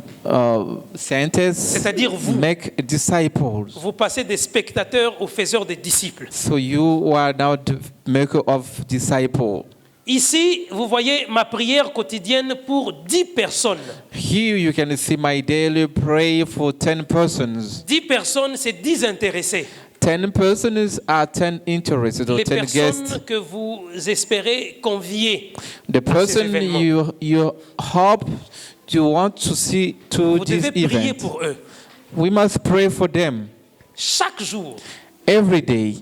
sentence. C'est-à-dire vous. Make disciples. Vous passez des spectateurs aux faiseurs des disciples. So you are now the maker of disciples. Ici, vous voyez ma prière quotidienne pour 10 personnes. Here you can see my daily prayer for 10 persons. 10 personnes, c'est 10 intéressés. 10 persons are 10 interested or Les 10 guests. personnes que vous espérez convier. The person you hope you want to see to Vous this devez prier event. pour eux. We must pray for them Chaque jour, every day,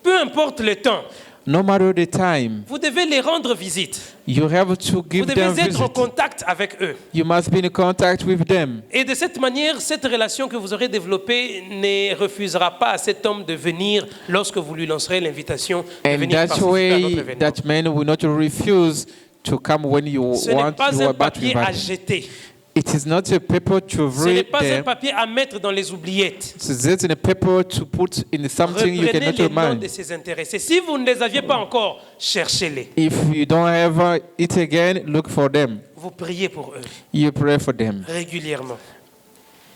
peu importe le temps, no matter the time. vous devez les rendre visite. You have to Vous give them devez être en visit. contact avec eux. You must be in contact with them. Et de cette manière, cette relation que vous aurez développée ne refusera pas à cet homme de venir lorsque vous lui lancerez l'invitation de And venir that participer à notre way, événement. that man will not refuse to come when you Ce n'est want pas you un are about to papier à invite. jeter. It is not a paper to Ce n'est read pas un there. papier à mettre dans les oubliettes. It's a paper to put in something you Reprenez cannot les noms remind. de ces intéressés. Si vous ne les aviez pas encore, cherchez-les. If you don't have it again, look for them. Vous priez pour eux You pray for them. régulièrement.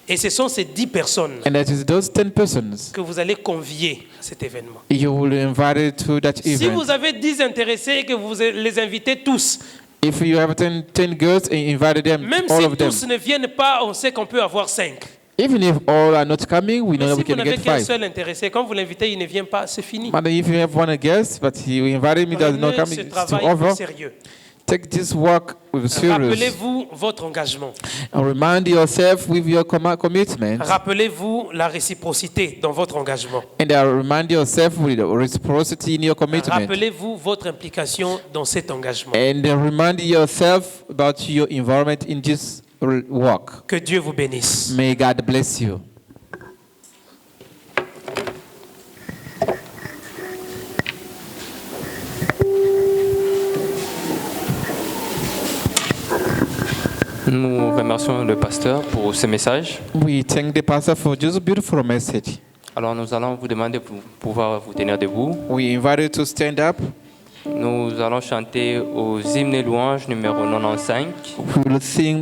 Et ce sont ces 10 personnes And that is those 10 persons que vous allez convier à cet événement. you will invite to that Si event. vous avez 10 intéressés et que vous les invitez tous, If you have 10 girls and invite them, même all si of them. tous ne viennent pas, on sait qu'on peut avoir 5. Even if all are not coming, we Mais know si we vous can n'avez get qu'un 5. seul intéressé, quand vous l'invitez, il ne vient pas, c'est fini. But if you have one guest, but you invited me, does not Prenez come, ce it's travail over. au sérieux. Take this work with serious. Rappelez-vous votre engagement. And remind yourself with your commitment. Rappelez-vous la réciprocité dans votre engagement. And remind yourself with the reciprocity in your commitment. Rappelez-vous votre implication dans cet engagement. And remind yourself about your involvement in this work. Que Dieu vous bénisse. May God bless you. Nous remercions le pasteur pour ce message. We thank the pastor for just a beautiful message. Alors nous allons vous demander pour pouvoir vous tenir debout. We invite you to stand up. Nous allons chanter aux hymnes et louanges numéro 95. We will sing